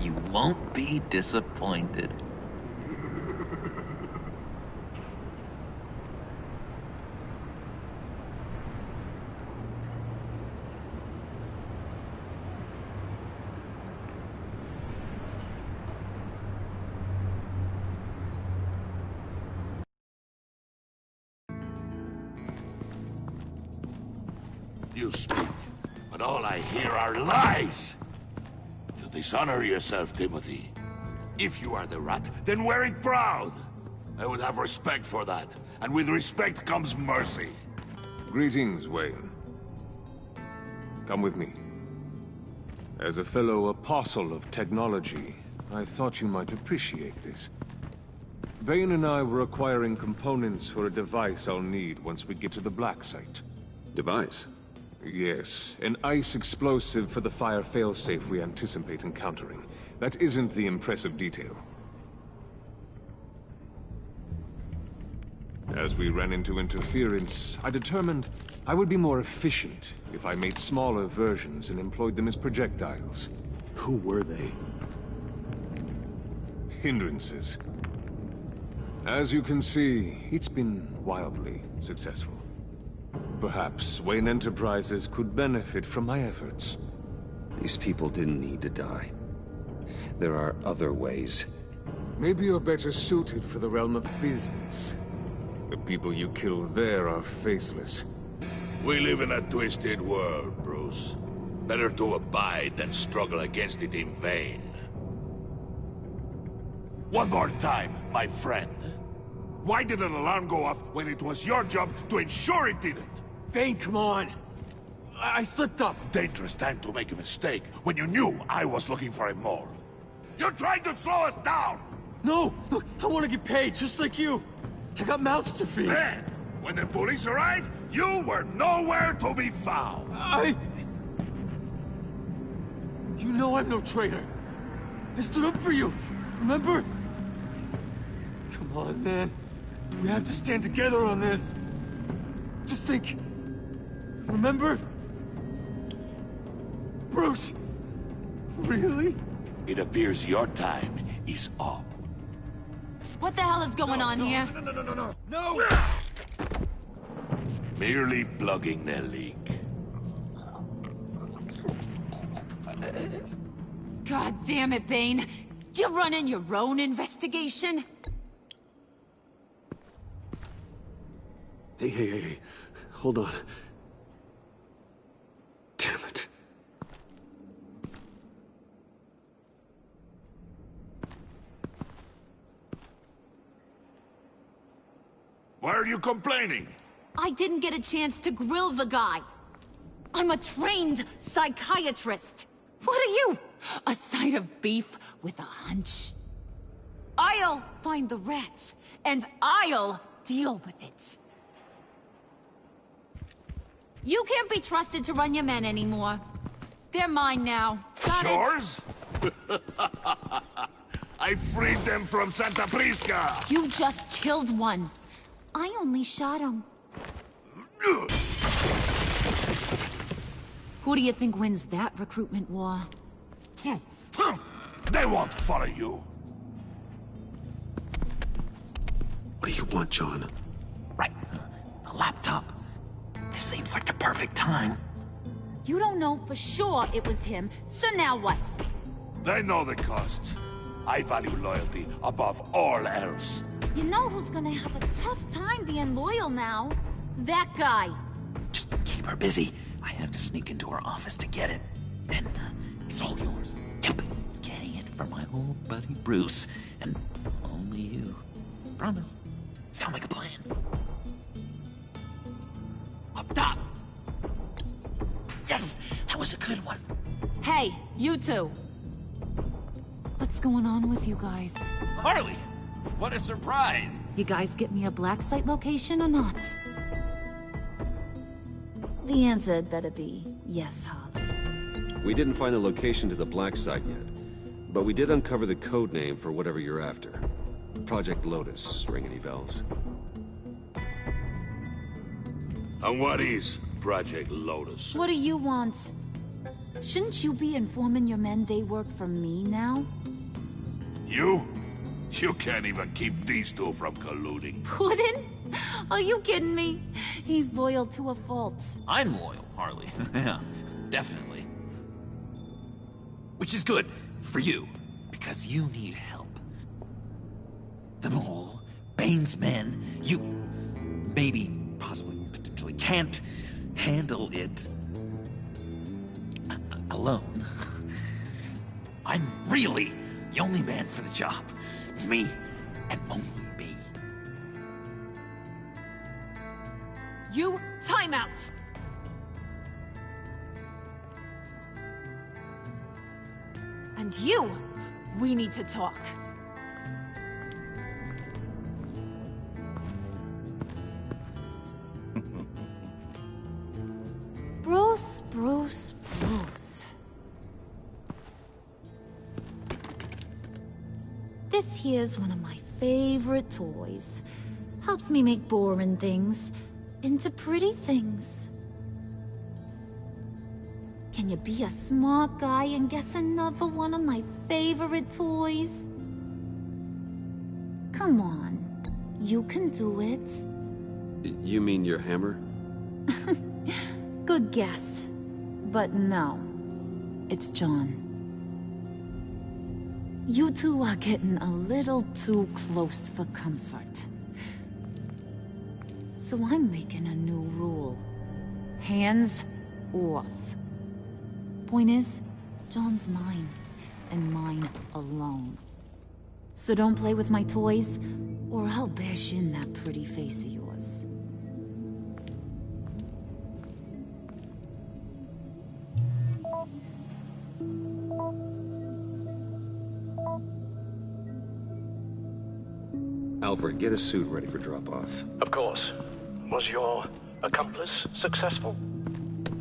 You won't be disappointed. You speak, but all I hear are lies! You dishonor yourself, Timothy. If you are the rat, then wear it proud! I would have respect for that, and with respect comes mercy. Greetings, Wayne. Come with me. As a fellow apostle of technology, I thought you might appreciate this. Bane and I were acquiring components for a device I'll need once we get to the Black Site. Device? Yes, an ice explosive for the fire failsafe we anticipate encountering. That isn't the impressive detail. As we ran into interference, I determined I would be more efficient if I made smaller versions and employed them as projectiles. Who were they? Hindrances. As you can see, it's been wildly successful. Perhaps Wayne Enterprises could benefit from my efforts. These people didn't need to die. There are other ways. Maybe you're better suited for the realm of business. The people you kill there are faceless. We live in a twisted world, Bruce. Better to abide than struggle against it in vain. One more time, my friend. Why did an alarm go off when it was your job to ensure it didn't? Bane, come on! I slipped up! Dangerous time to make a mistake when you knew I was looking for a mole. You're trying to slow us down! No! Look, I want to get paid, just like you! I got mouths to feed! Then, when the police arrived, you were nowhere to be found! You know I'm no traitor! I stood up for you, remember? Come on, man. We have to stand together on this. Just think. Remember? Bruce! Really? It appears your time is up. What the hell is going on here? No! Merely plugging the leak. God damn it, Bane. You're running your own investigation? Hey. Hold on. Damn it. Why are you complaining? I didn't get a chance to grill the guy. I'm a trained psychiatrist. What are you? A side of beef with a hunch? I'll find the rats, and I'll deal with it. You can't be trusted to run your men anymore. They're mine now. Got Yours? I freed them from Santa Prisca! You just killed one. I only shot him. Who do you think wins that recruitment war? They won't follow you. What do you want, John? Right. The laptop. This seems like the perfect time. You don't know for sure it was him, so now what? They know the cost. I value loyalty above all else. You know who's gonna have a tough time being loyal now? That guy. Just keep her busy. I have to sneak into her office to get it. And it's all yours. Yep. Getting it from my old buddy Bruce. And only you. Promise. Sound like a plan. Up top. Yes, that was a good one. Hey, you two! What's going on with you guys? Harley! What a surprise! You guys get me a black site location or not? The answer had better be yes, Harley. We didn't find the location to the black site yet, but we did uncover the code name for whatever you're after. Project Lotus. Ring any bells? And what is Project Lotus? What do you want? Shouldn't you be informing your men they work for me now? You? You can't even keep these two from colluding. Puddin'? Are you kidding me? He's loyal to a fault. I'm loyal, Harley. Yeah, definitely. Which is good for you, because you need help. The mole, Bane's men, you maybe, possibly, potentially can't handle it alone. I'm really the only man for the job. Me, and only me. You, time out! And you, we need to talk. Bruce. This here's one of my favorite toys. Helps me make boring things into pretty things. Can you be a smart guy and guess another one of my favorite toys? Come on, you can do it. You mean your hammer? Good guess. But no, it's John. You two are getting a little too close for comfort. So I'm making a new rule. Hands off. Point is, John's mine, and mine alone. So don't play with my toys, or I'll bash in that pretty face of yours. Alfred, get a suit ready for drop-off. Of course. Was your accomplice successful?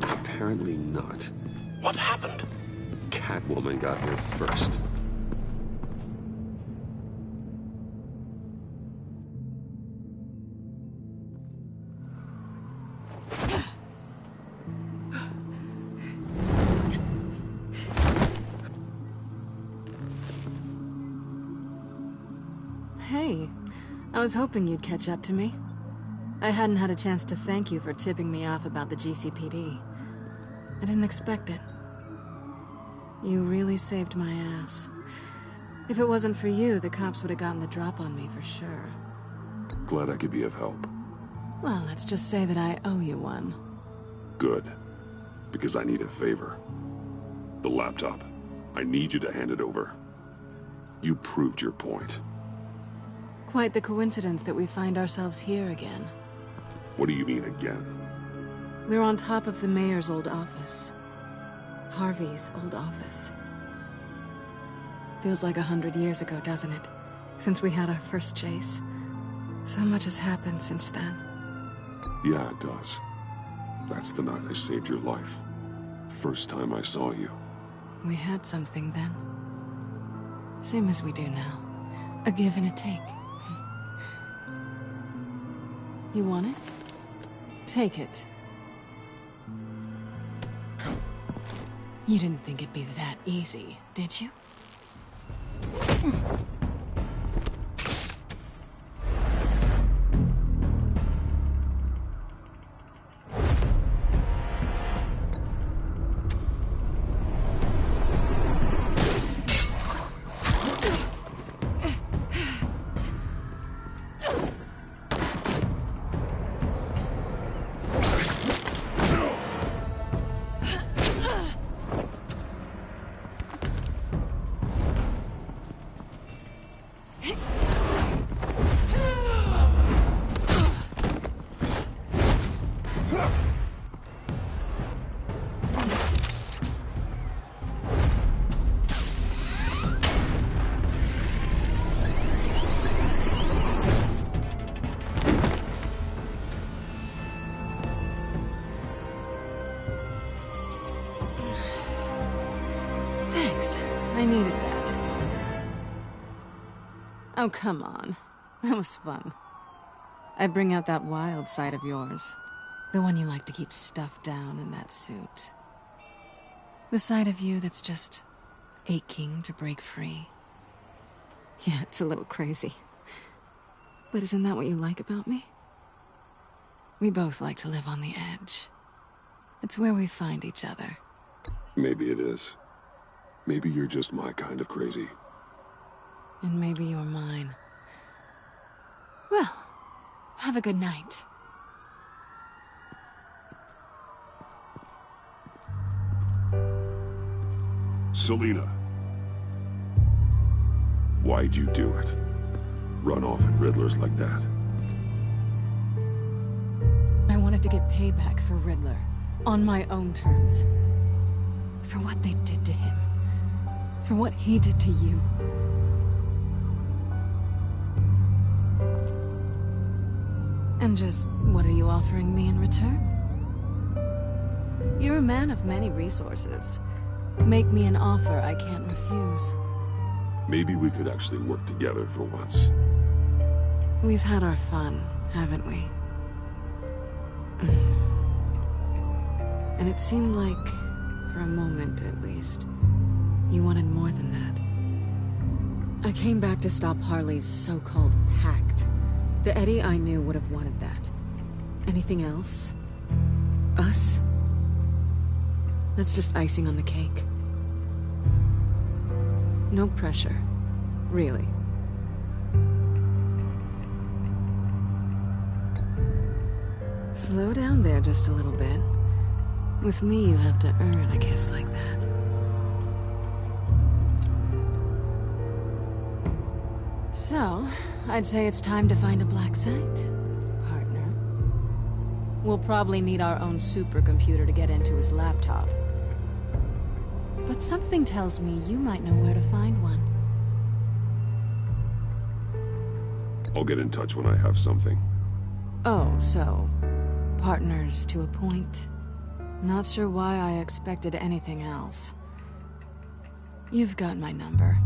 Apparently not. What happened? Catwoman got here first. Hey, I was hoping you'd catch up to me. I hadn't had a chance to thank you for tipping me off about the GCPD. I didn't expect it. You really saved my ass. If it wasn't for you, the cops would have gotten the drop on me for sure. Glad I could be of help. Well, let's just say that I owe you one. Good. Because I need a favor. The laptop. I need you to hand it over. You proved your point. Quite the coincidence that we find ourselves here again. What do you mean again? We're on top of the mayor's old office. Harvey's old office. Feels like 100 years ago, doesn't it? Since we had our first chase. So much has happened since then. Yeah, it does. That's the night I saved your life. First time I saw you. We had something then. Same as we do now. A give and a take. You want it? Take it. You didn't think it'd be that easy, did you? Oh, come on. That was fun. I bring out that wild side of yours. The one you like to keep stuffed down in that suit. The side of you that's just aching to break free. Yeah, it's a little crazy. But isn't that what you like about me? We both like to live on the edge. It's where we find each other. Maybe it is. Maybe you're just my kind of crazy. And maybe you're mine. Well, have a good night. Selina. Why'd you do it? Run off at Riddlers like that? I wanted to get payback for Riddler. On my own terms. For what they did to him. For what he did to you. And just, what are you offering me in return? You're a man of many resources. Make me an offer I can't refuse. Maybe we could actually work together for once. We've had our fun, haven't we? And it seemed like, for a moment at least, you wanted more than that. I came back to stop Harley's so-called pact. The Eddie I knew would have wanted that. Anything else? Us? That's just icing on the cake. No pressure. Really. Slow down there just a little bit. With me, you have to earn a kiss like that. So, I'd say it's time to find a black site, partner. We'll probably need our own supercomputer to get into his laptop. But something tells me you might know where to find one. I'll get in touch when I have something. Oh, so... partners to a point. Not sure why I expected anything else. You've got my number.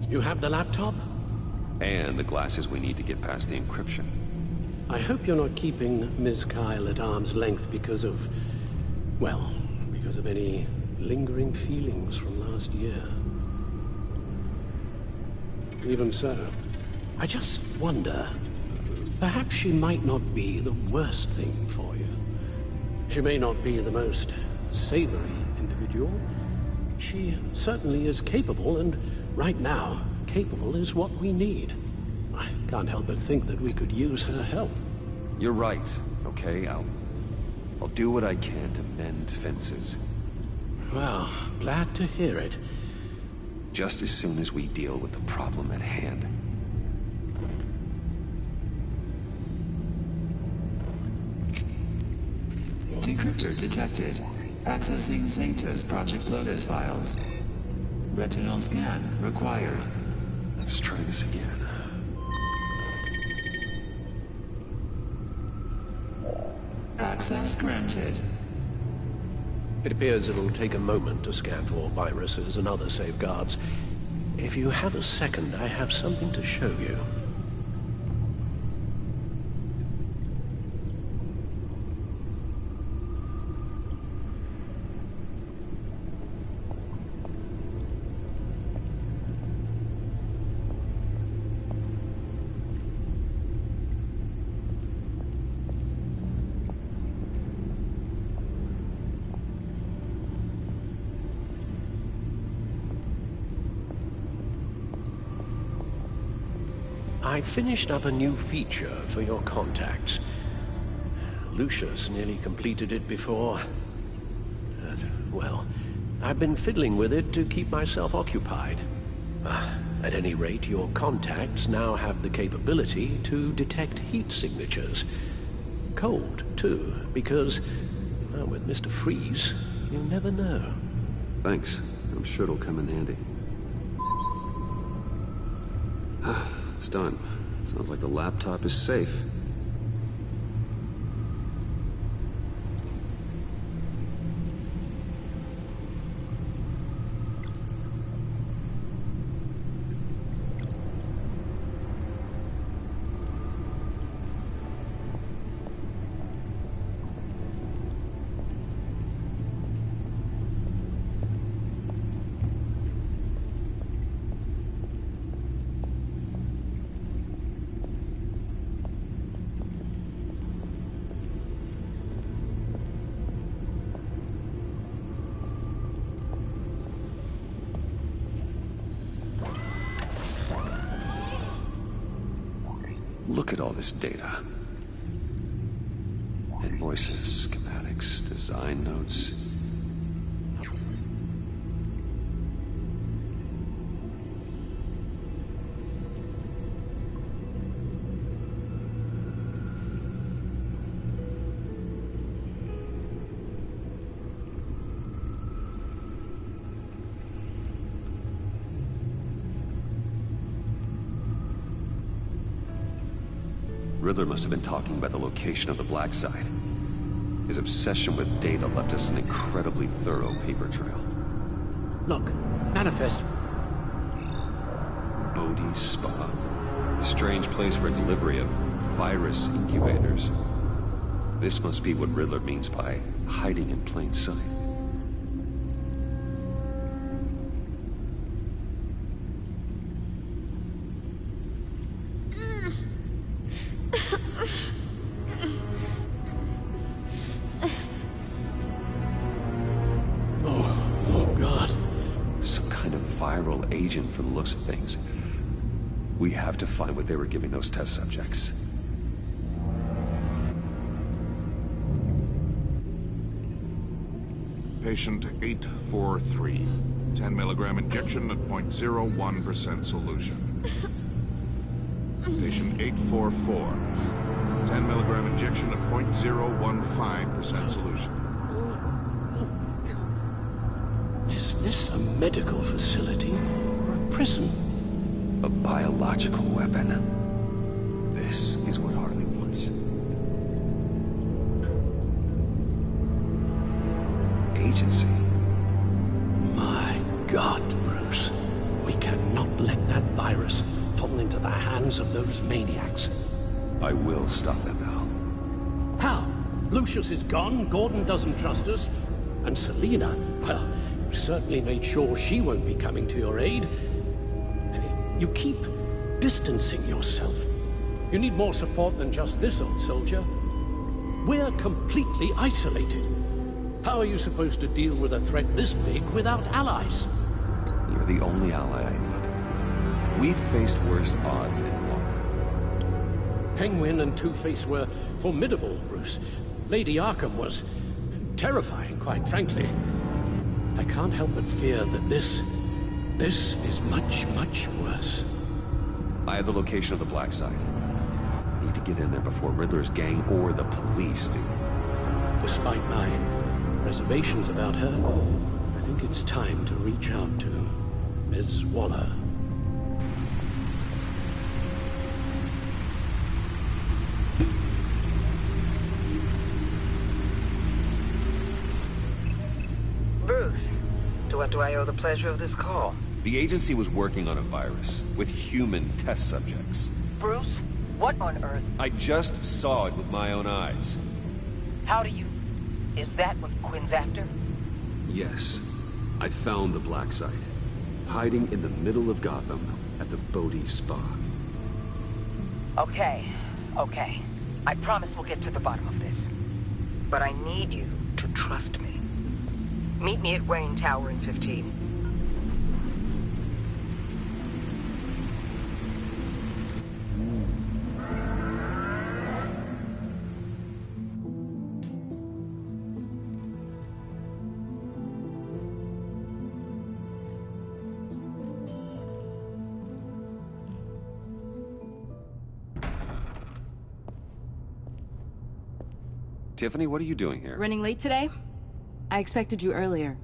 You have the laptop? And the glasses we need to get past the encryption. I hope you're not keeping Ms. Kyle at arm's length because of... well, because of any lingering feelings from last year. Even so, I just wonder, perhaps she might not be the worst thing for you. She may not be the most savory individual. She certainly is capable, and right now, capable is what we need. I can't help but think that we could use her help. You're right, okay? I'll do what I can to mend fences. Well, glad to hear it. Just as soon as we deal with the problem at hand. Decryptor detected. Accessing Zeta's Project Lotus files. Retinal scan required. Let's try this again. Access granted. It appears it'll take a moment to scan for viruses and other safeguards. If you have a second, I have something to show you. I finished up a new feature for your contacts. Lucius nearly completed it before. Well, I've been fiddling with it to keep myself occupied. At any rate, your contacts now have the capability to detect heat signatures. Cold, too, because, well, with Mr. Freeze, you never know. Thanks. I'm sure it'll come in handy. It's done. Sounds like the laptop is safe. Look at all this data. Invoices, schematics, design notes. Riddler must have been talking about the location of the black site. His obsession with data left us an incredibly thorough paper trail. Look, manifest. Bodhi Spa. Strange place for delivery of virus incubators. This must be what Riddler means by hiding in plain sight. Agent from the looks of things. We have to find what they were giving those test subjects. Patient 843. 10 milligram injection at 0.01% solution. Patient 844. 10 milligram injection at 0.015% solution. Is this a medical facility or a prison? A biological weapon. This is what Harley wants. Agency. My God, Bruce. We cannot let that virus fall into the hands of those maniacs. I will stop them, Al. How? Lucius is gone, Gordon doesn't trust us, and Selina, well, you certainly made sure she won't be coming to your aid. You keep distancing yourself. You need more support than just this old soldier. We're completely isolated. How are you supposed to deal with a threat this big without allies? You're the only ally I need. We've faced worse odds and won. Penguin and Two-Face were formidable, Bruce. Lady Arkham was terrifying, quite frankly. I can't help but fear that this is much, much worse. I have the location of the black site. I need to get in there before Riddler's gang or the police do. Despite my reservations about her, I think it's time to reach out to Ms. Waller. Bruce, to what do I owe the pleasure of this call? The agency was working on a virus with human test subjects. Bruce, what on earth? I just saw it with my own eyes. How do you... Is that what Quinn's after? Yes. I found the black site. Hiding in the middle of Gotham at the Bodhi Spa. Okay. I promise we'll get to the bottom of this. But I need you to trust me. Meet me at Wayne Tower in 15. Tiffany, what are you doing here? Running late today? I expected you earlier.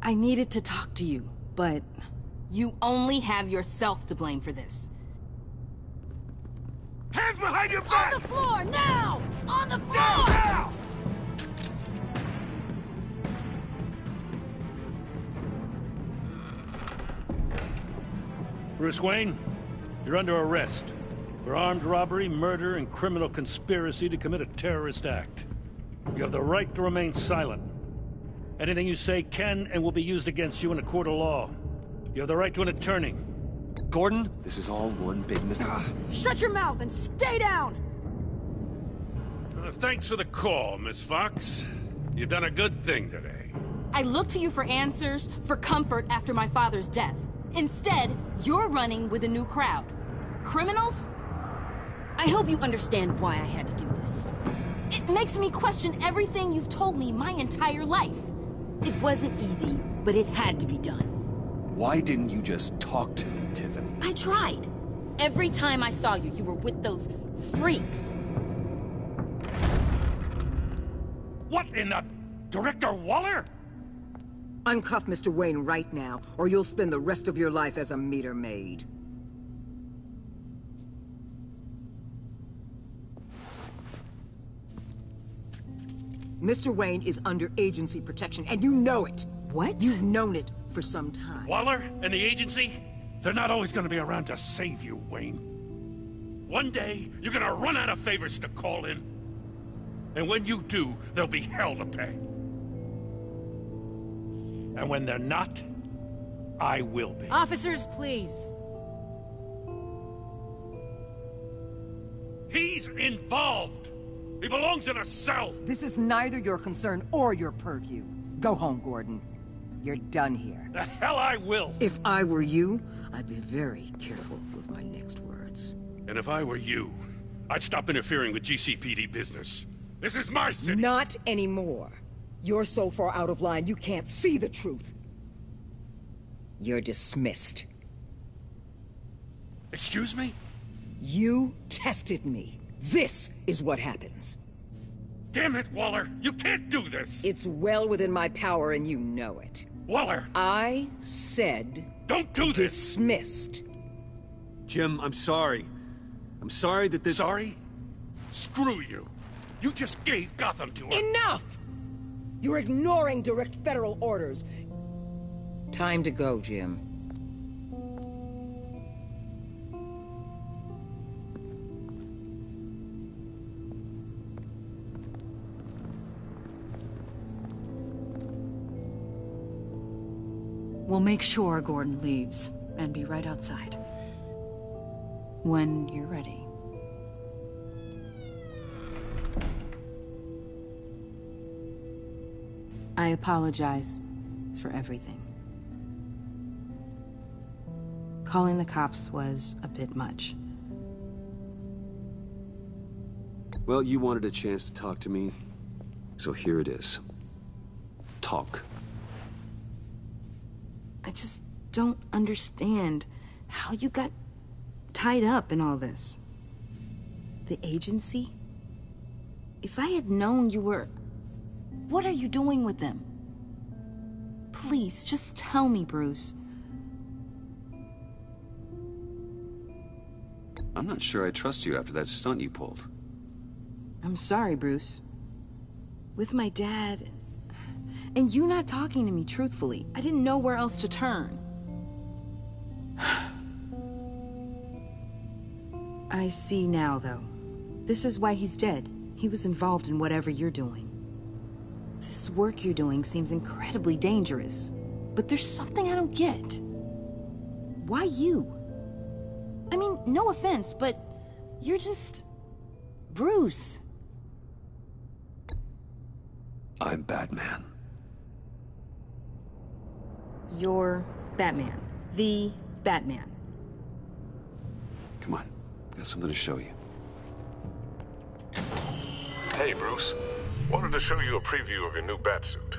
I needed to talk to you, but you only have yourself to blame for this. Hands behind your back! On the floor, now! On the floor! Now! Bruce Wayne, you're under arrest for armed robbery, murder, and criminal conspiracy to commit a terrorist act. You have the right to remain silent. Anything you say can and will be used against you in a court of law. You have the right to an attorney. Gordon, this is all one big mistake. Shut your mouth and stay down! Thanks for the call, Miss Fox. You've done a good thing today. I looked to you for answers, for comfort after my father's death. Instead, you're running with a new crowd. Criminals? I hope you understand why I had to do this. It makes me question everything you've told me my entire life. It wasn't easy, but it had to be done. Why didn't you just talk to me, Tiffany? I tried. Every time I saw you, you were with those freaks. What in the... Director Waller? Uncuff Mr. Wayne right now, or you'll spend the rest of your life as a meter maid. Mr. Wayne is under agency protection, and you know it. What? You've known it for some time. Waller and the agency? They're not always gonna be around to save you, Wayne. One day, you're gonna run out of favors to call in. And when you do, there'll be hell to pay. And when they're not, I will be. Officers, please. He's involved! He belongs in a cell! This is neither your concern or your purview. Go home, Gordon. You're done here. The hell I will! If I were you, I'd be very careful with my next words. And if I were you, I'd stop interfering with GCPD business. This is my city! Not anymore. You're so far out of line, you can't see the truth. You're dismissed. Excuse me? You tested me. This is what happens. Damn it, Waller! You can't do this! It's well within my power and you know it. Waller! I said... Don't do this! Dismissed. Jim, I'm sorry. I'm sorry that this... Sorry? Screw you! You just gave Gotham to her! Enough! You're ignoring direct federal orders. Time to go, Jim. We'll make sure Gordon leaves, and be right outside. When you're ready. I apologize for everything. Calling the cops was a bit much. Well, you wanted a chance to talk to me, so here it is. Talk. I just don't understand how you got tied up in all this. The agency? If I had known you were... What are you doing with them? Please, just tell me, Bruce. I'm not sure I trust you after that stunt you pulled. I'm sorry, Bruce. With my dad... And you not talking to me truthfully, I didn't know where else to turn. I see now, though. This is why he's dead. He was involved in whatever you're doing. This work you're doing seems incredibly dangerous. But there's something I don't get. Why you? I mean, no offense, but you're just... Bruce. I'm Batman. You're Batman. The Batman. Come on, got something to show you. Hey, Bruce. Wanted to show you a preview of your new Batsuit.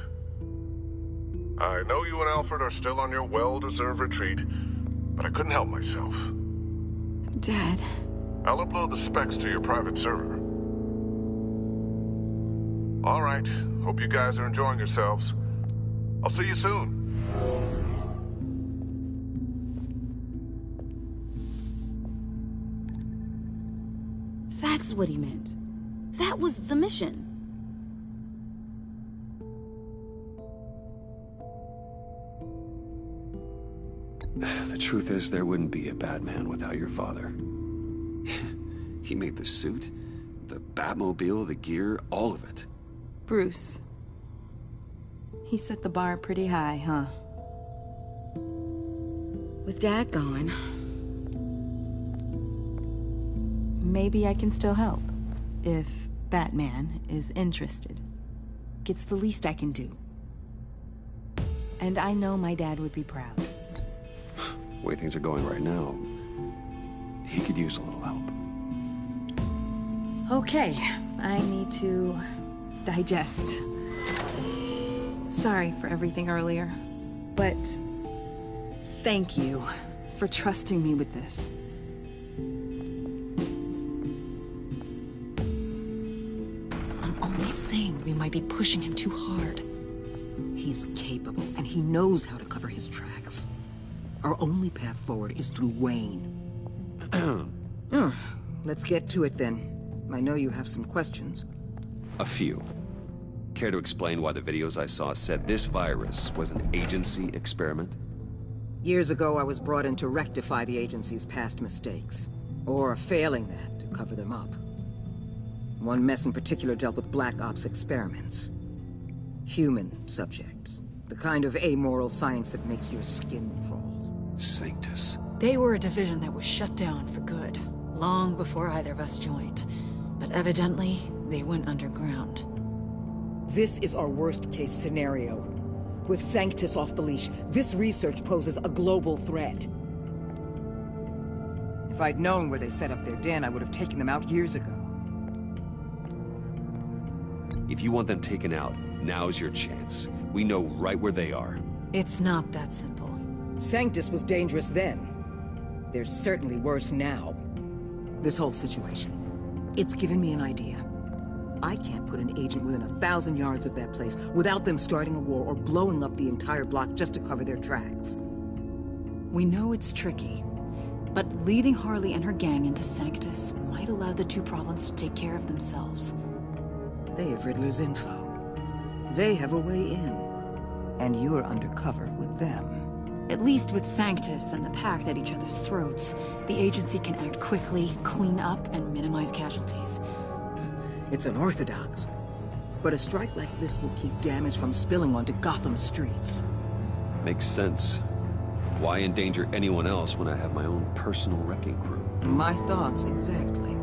I know you and Alfred are still on your well-deserved retreat, but I couldn't help myself. Dad. I'll upload the specs to your private server. All right. Hope you guys are enjoying yourselves. I'll see you soon. That's what he meant. That was the mission. The truth is, there wouldn't be a Batman without your father. He made the suit, the Batmobile, the gear, all of it. Bruce. He set the bar pretty high, huh? With Dad gone, maybe I can still help. If Batman is interested. It's the least I can do. And I know my dad would be proud. The way things are going right now, he could use a little help. Okay, I need to digest. Sorry for everything earlier, but thank you for trusting me with this. I'm only saying we might be pushing him too hard. He's capable, and he knows how to cover his tracks. Our only path forward is through Wayne. Let's get to it then. I know you have some questions. A few. Care to explain why the videos I saw said this virus was an agency experiment? Years ago, I was brought in to rectify the agency's past mistakes. Or failing that, to cover them up. One mess in particular dealt with Black Ops experiments. Human subjects. The kind of amoral science that makes your skin crawl. Sanctus. They were a division that was shut down for good, long before either of us joined. But evidently, they went underground. This is our worst-case scenario. With Sanctus off the leash, this research poses a global threat. If I'd known where they set up their den, I would have taken them out years ago. If you want them taken out, now's your chance. We know right where they are. It's not that simple. Sanctus was dangerous then. They're certainly worse now. This whole situation, it's given me an idea. I can't put an agent within 1,000 yards of that place without them starting a war or blowing up the entire block just to cover their tracks. We know it's tricky, but leading Harley and her gang into Sanctus might allow the two problems to take care of themselves. They have Riddler's info. They have a way in. And you're undercover with them. At least with Sanctus and the Pact at each other's throats, the agency can act quickly, clean up, and minimize casualties. It's unorthodox. But a strike like this will keep damage from spilling onto Gotham streets. Makes sense. Why endanger anyone else when I have my own personal wrecking crew? My thoughts, exactly.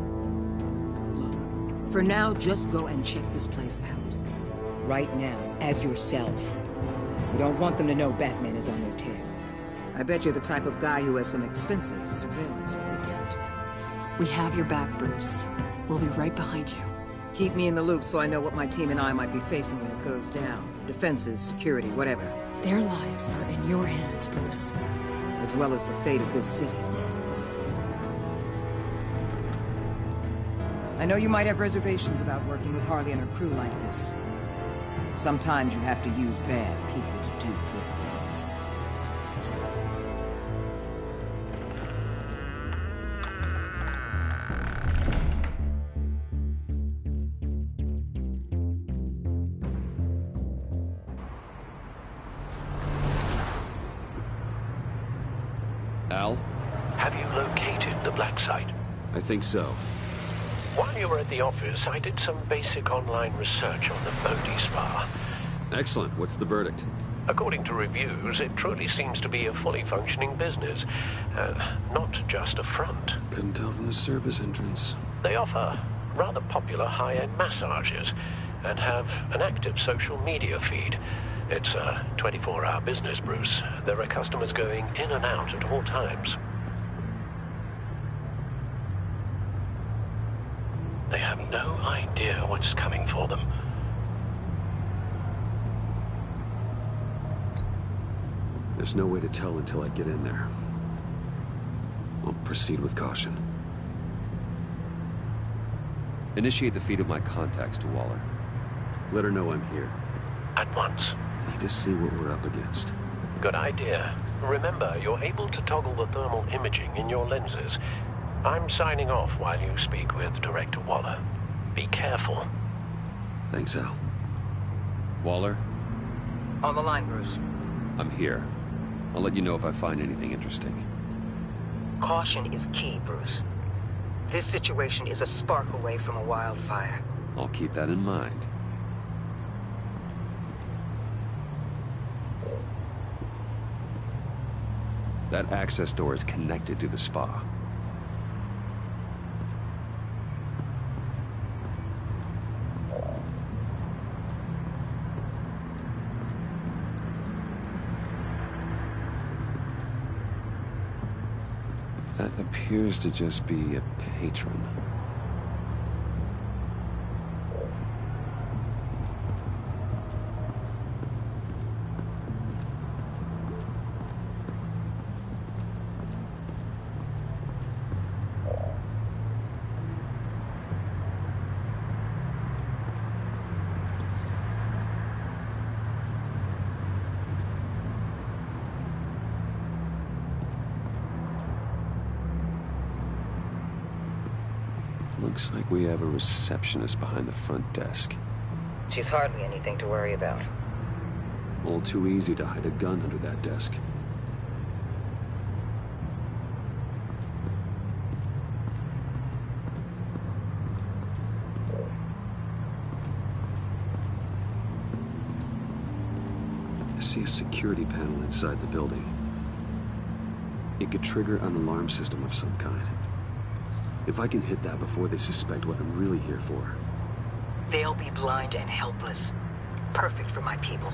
Look, for now, just go and check this place out. Right now, as yourself. We don't want them to know Batman is on their tail. I bet you're the type of guy who has some expensive surveillance equipment. We have your back, Bruce. We'll be right behind you. Keep me in the loop so I know what my team and I might be facing when it goes down. Defenses, security, whatever. Their lives are in your hands, Bruce. As well as the fate of this city. I know you might have reservations about working with Harley and her crew like this. Sometimes you have to use bad people to do good things. Al? Have you located the black site? I think so. While you were at the office, I did some basic online research on the Bodhi Spa. Excellent. What's the verdict? According to reviews, it truly seems to be a fully functioning business. Not just a front. Couldn't tell from the service entrance. They offer rather popular high-end massages and have an active social media feed. It's a 24-hour business, Bruce. There are customers going in and out at all times. They have no idea what's coming for them. There's no way to tell until I get in there. I'll proceed with caution. Initiate the feed of my contacts to Waller. Let her know I'm here. At once. Need to see what we're up against. Good idea. Remember, you're able to toggle the thermal imaging in your lenses. I'm signing off while you speak with Director Waller. Be careful. Thanks, Al. Waller? On the line, Bruce. I'm here. I'll let you know if I find anything interesting. Caution is key, Bruce. This situation is a spark away from a wildfire. I'll keep that in mind. That access door is connected to the spa. That appears to just be a patron. Looks like we have a receptionist behind the front desk. She's hardly anything to worry about. All too easy to hide a gun under that desk. I see a security panel inside the building. It could trigger an alarm system of some kind. If I can hit that before they suspect what I'm really here for. They'll be blind and helpless. Perfect for my people.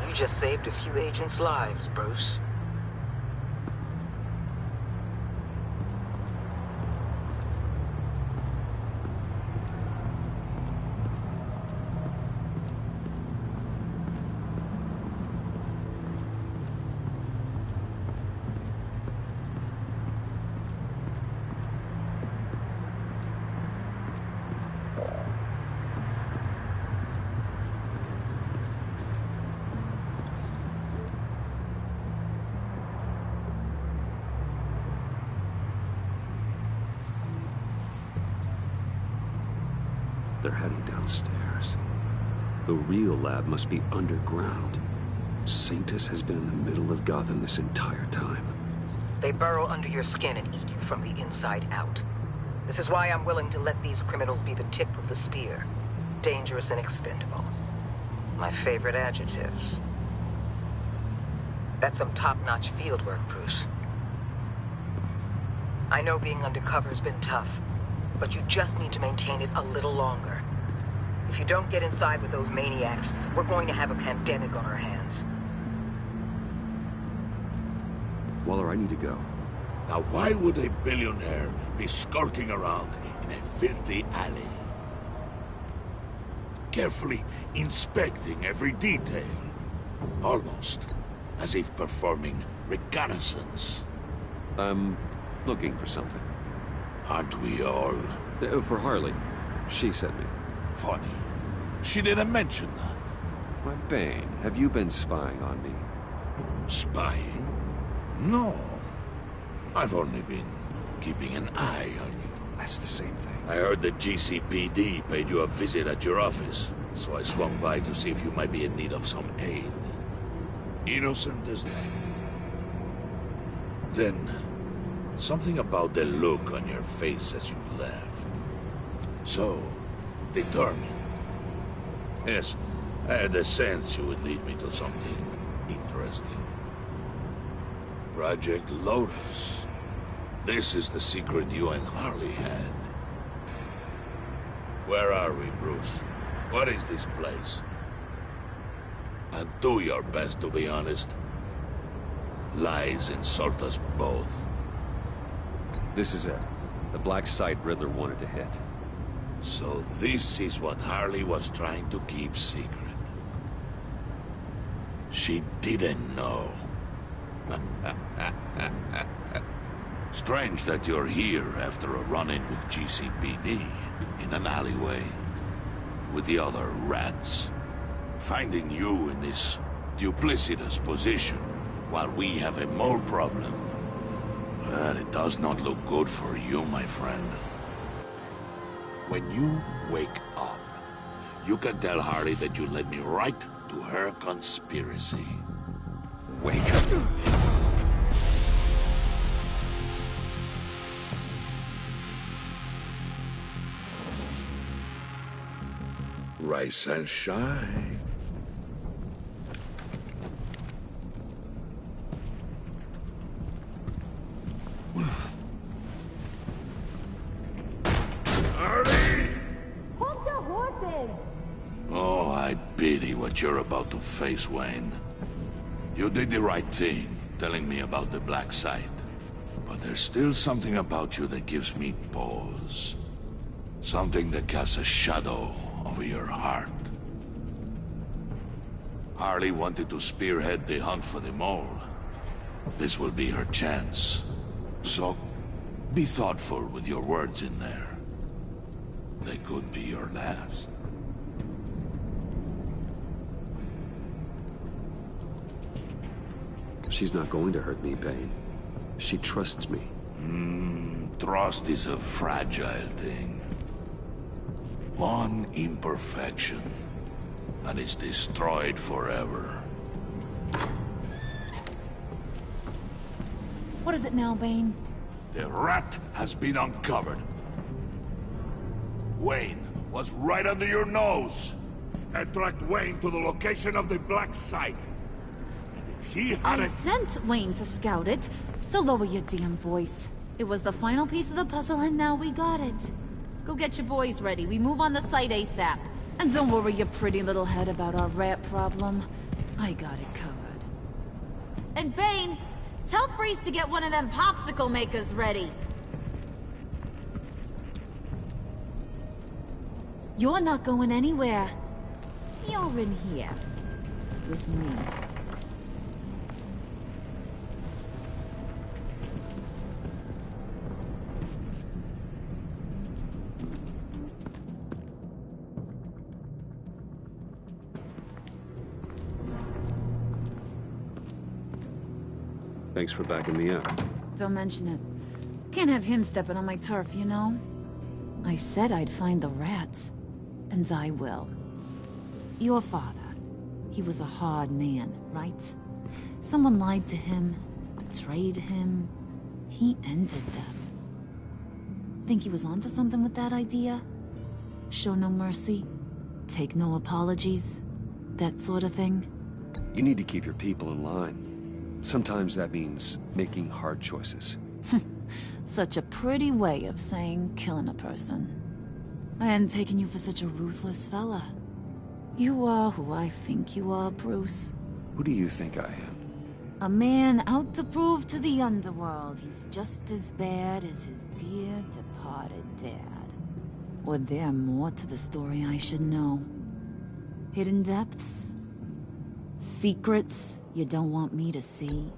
You just saved a few agents' lives, Bruce. They're heading downstairs. The real lab must be underground. Sanctus has been in the middle of Gotham this entire time. They burrow under your skin and eat you from the inside out. This is why I'm willing to let these criminals be the tip of the spear. Dangerous and expendable. My favorite adjectives. That's some top-notch field work, Bruce. I know being undercover's been tough, but you just need to maintain it a little longer. If you don't get inside with those maniacs, we're going to have a pandemic on our hands. Waller, I need to go. Now why would a billionaire be skulking around in a filthy alley? Carefully inspecting every detail. Almost as if performing reconnaissance. I'm looking for something. Aren't we all? For Harley. She sent me. Funny. She didn't mention that. My Bane, have you been spying on me? Spying? No. I've only been keeping an eye on you. That's the same thing. I heard the GCPD paid you a visit at your office, so I swung by to see if you might be in need of some aid. Innocent as that. Then, something about the look on your face as you left. So determined. Yes, I had a sense you would lead me to something interesting. Project Lotus. This is the secret you and Harley had. Where are we, Bruce? What is this place? And do your best to be honest. Lies insult us both. This is it. The black site Riddler wanted to hit. So this is what Harley was trying to keep secret. She didn't know. Strange that you're here after a run-in with GCPD in an alleyway. with the other rats. Finding you in this duplicitous position while we have a mole problem, well, it does not look good for you, my friend. When you wake up, you can tell Harley that you led me right to her conspiracy. Wake up. Rise and shine. Harley! Hold your horses! Oh, I pity what you're about to face, Wayne. You did the right thing, telling me about the black site. But there's still something about you that gives me pause. Something that casts a shadow over your heart. Harley wanted to spearhead the hunt for the mole. This will be her chance. So, be thoughtful with your words in there. They could be your last. She's not going to hurt me, Bane. She trusts me. Trust is a fragile thing. One imperfection, and it's destroyed forever. What is it now, Bane? The rat has been uncovered. Wayne was right under your nose. And tracked Wayne to the location of the black site. And if he had I sent Wayne to scout it, so lower your damn voice. It was the final piece of the puzzle, and now we got it. Go get your boys ready. We move on the site ASAP. And don't worry your pretty little head about our rat problem. I got it covered. And Bane, tell Freeze to get one of them popsicle makers ready. You're not going anywhere. You're in here. With me. Thanks for backing me up. Don't mention it. Can't have him stepping on my turf, you know? I said I'd find the rats. And I will. Your father. He was a hard man, right? Someone lied to him, betrayed him. He ended them. Think he was onto something with that idea? Show no mercy? Take no apologies? That sort of thing? You need to keep your people in line. Sometimes that means making hard choices. Such a pretty way of saying killing a person. I hadn't taken you for such a ruthless fella. You are who I think you are, Bruce. Who do you think I am? A man out to prove to the underworld he's just as bad as his dear departed dad. Or there more to the story I should know? Hidden depths? Secrets you don't want me to see?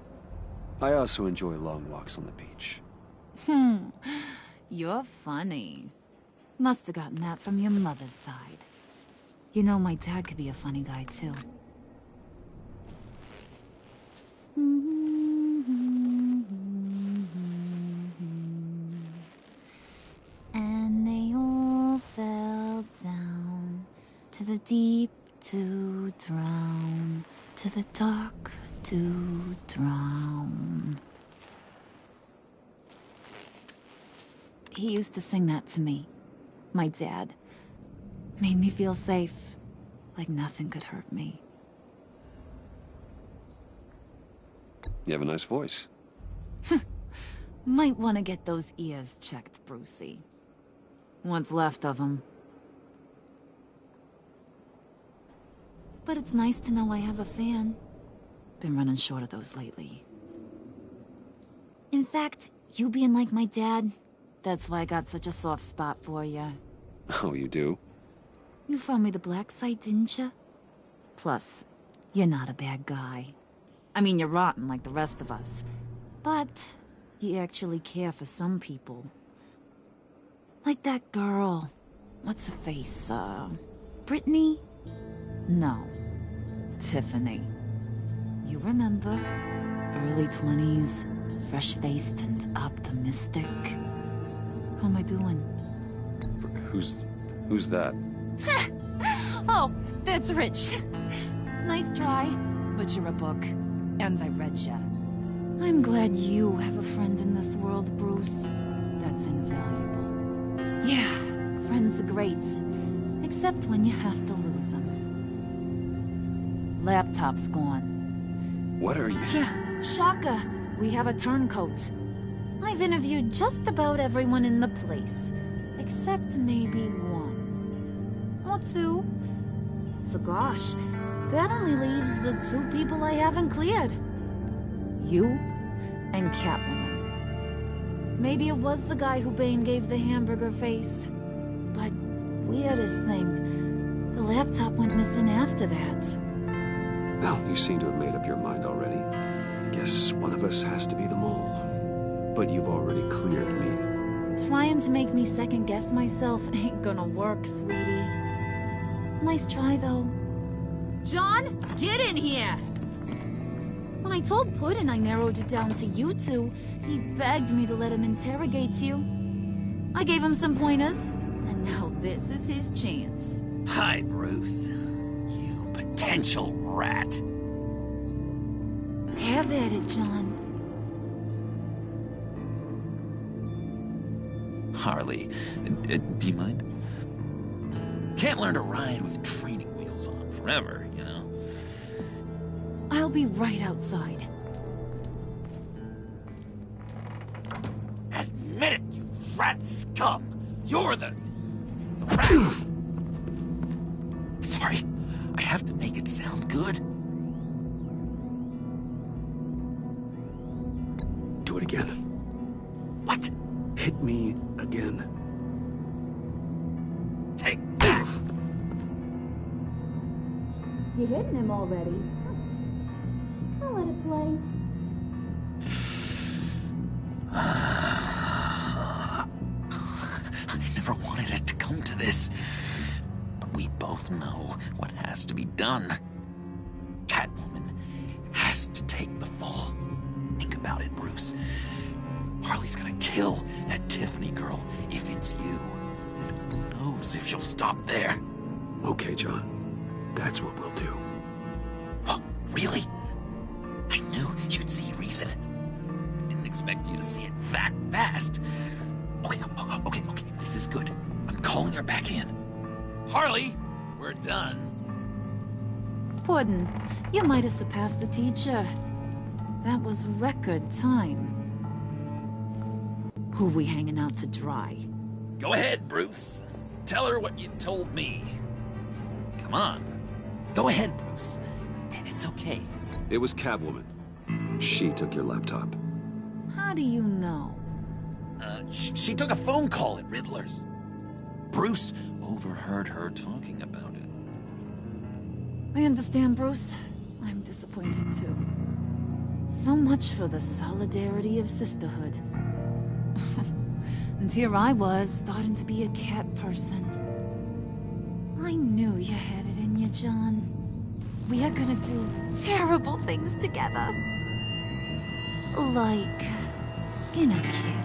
I also enjoy long walks on the beach. You're funny. Must have gotten that from your mother's side. You know, my dad could be a funny guy, too. And they all fell down to the deep to drown, to the dark to drown. He used to sing that to me. My dad. Made me feel safe. Like nothing could hurt me. You have a nice voice. Might want to get those ears checked, Brucey. What's left of them. But it's nice to know I have a fan. Been running short of those lately. In fact, you being like my dad, that's why I got such a soft spot for you. Oh, you do? You found me the black site, didn't you? Plus, you're not a bad guy. I mean, you're rotten like the rest of us. But you actually care for some people. Like that girl. What's her face? Brittany? No. Tiffany. You remember? Early 20s, fresh-faced and optimistic. How am I doing? Who's that? Oh, that's Rich. Nice try, but you're a book, and I read ya. I'm glad you have a friend in this world, Bruce. That's invaluable. Yeah, friends are great, except when you have to lose them. Laptop's gone. What are you... Yeah, shocker. We have a turncoat. I've interviewed just about everyone in the place, except maybe one. Or two. So gosh, that only leaves the two people I haven't cleared. You and Catwoman. Maybe it was the guy who Bane gave the hamburger face. But weirdest thing, the laptop went missing after that. Well, you seem to have made up your mind already. I guess one of us has to be the mole. But you've already cleared me. Trying to make me second-guess myself ain't gonna work, sweetie. Nice try, though. John, get in here! When I told Puddin' I narrowed it down to you two, he begged me to let him interrogate you. I gave him some pointers, and now this is his chance. Hi, Bruce. You potential rat. Have at it, John. Harley, do you mind? Can't learn to ride with training wheels on forever, you know? I'll be right outside. Admit it, you rat scum! You're the rat! Sorry, I have to make it sound good. Do it again. What? Hit me again. Take that! You're hitting him already. I'll let it play. I never wanted it to come to this. But we both know what has to be done. Catwoman has to take the fall. Think about it, Bruce. Harley's gonna kill that Tiffany girl if it's you. And who knows if she'll stop there. Okay, John. That's what we'll do. What? Really? I knew you'd see reason. Didn't expect you to see it that fast. Okay. This is good. I'm calling her back in. Harley, we're done. Puddin', you might have surpassed the teacher. That was record time. Who we hanging out to dry? Go ahead, Bruce. Tell her what you told me. Come on. Go ahead, Bruce. It's okay. It was Catwoman. She took your laptop. How do you know? She took a phone call at Riddler's. Bruce overheard her talking about it. I understand, Bruce. I'm disappointed too. So much for the solidarity of sisterhood. And here I was, starting to be a cat person. I knew you had it in you, John. We are gonna do terrible things together. Like skin a cat.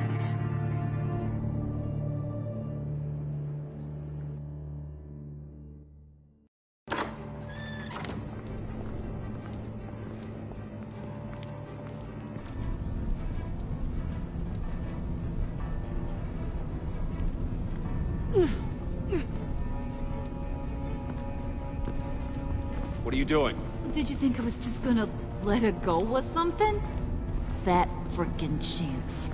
What are you doing? Did you think I was just gonna let her go or something? That frickin' chance.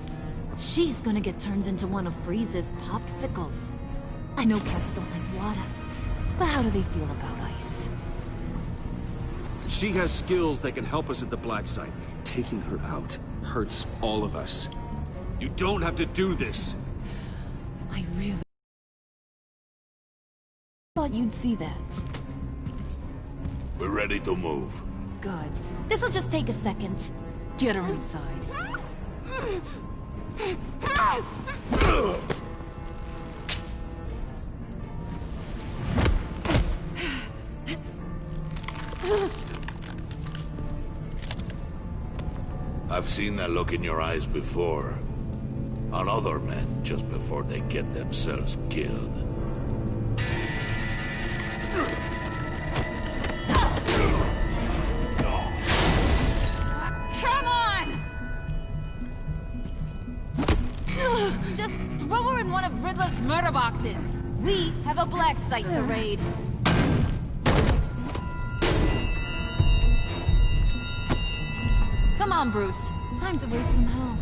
She's gonna get turned into one of Freeze's popsicles. I know cats don't like water, but how do they feel about ice? She has skills that can help us at the black site. Taking her out hurts all of us. You don't have to do this. I really thought you'd see that. We're ready to move. Good. This'll just take a second. Get her inside. I've seen that look in your eyes before. On other men, just before they get themselves killed. Come on! Just throw her in one of Riddler's murder boxes. We have a black site to raid. Come on, Bruce. Time to raise some hell.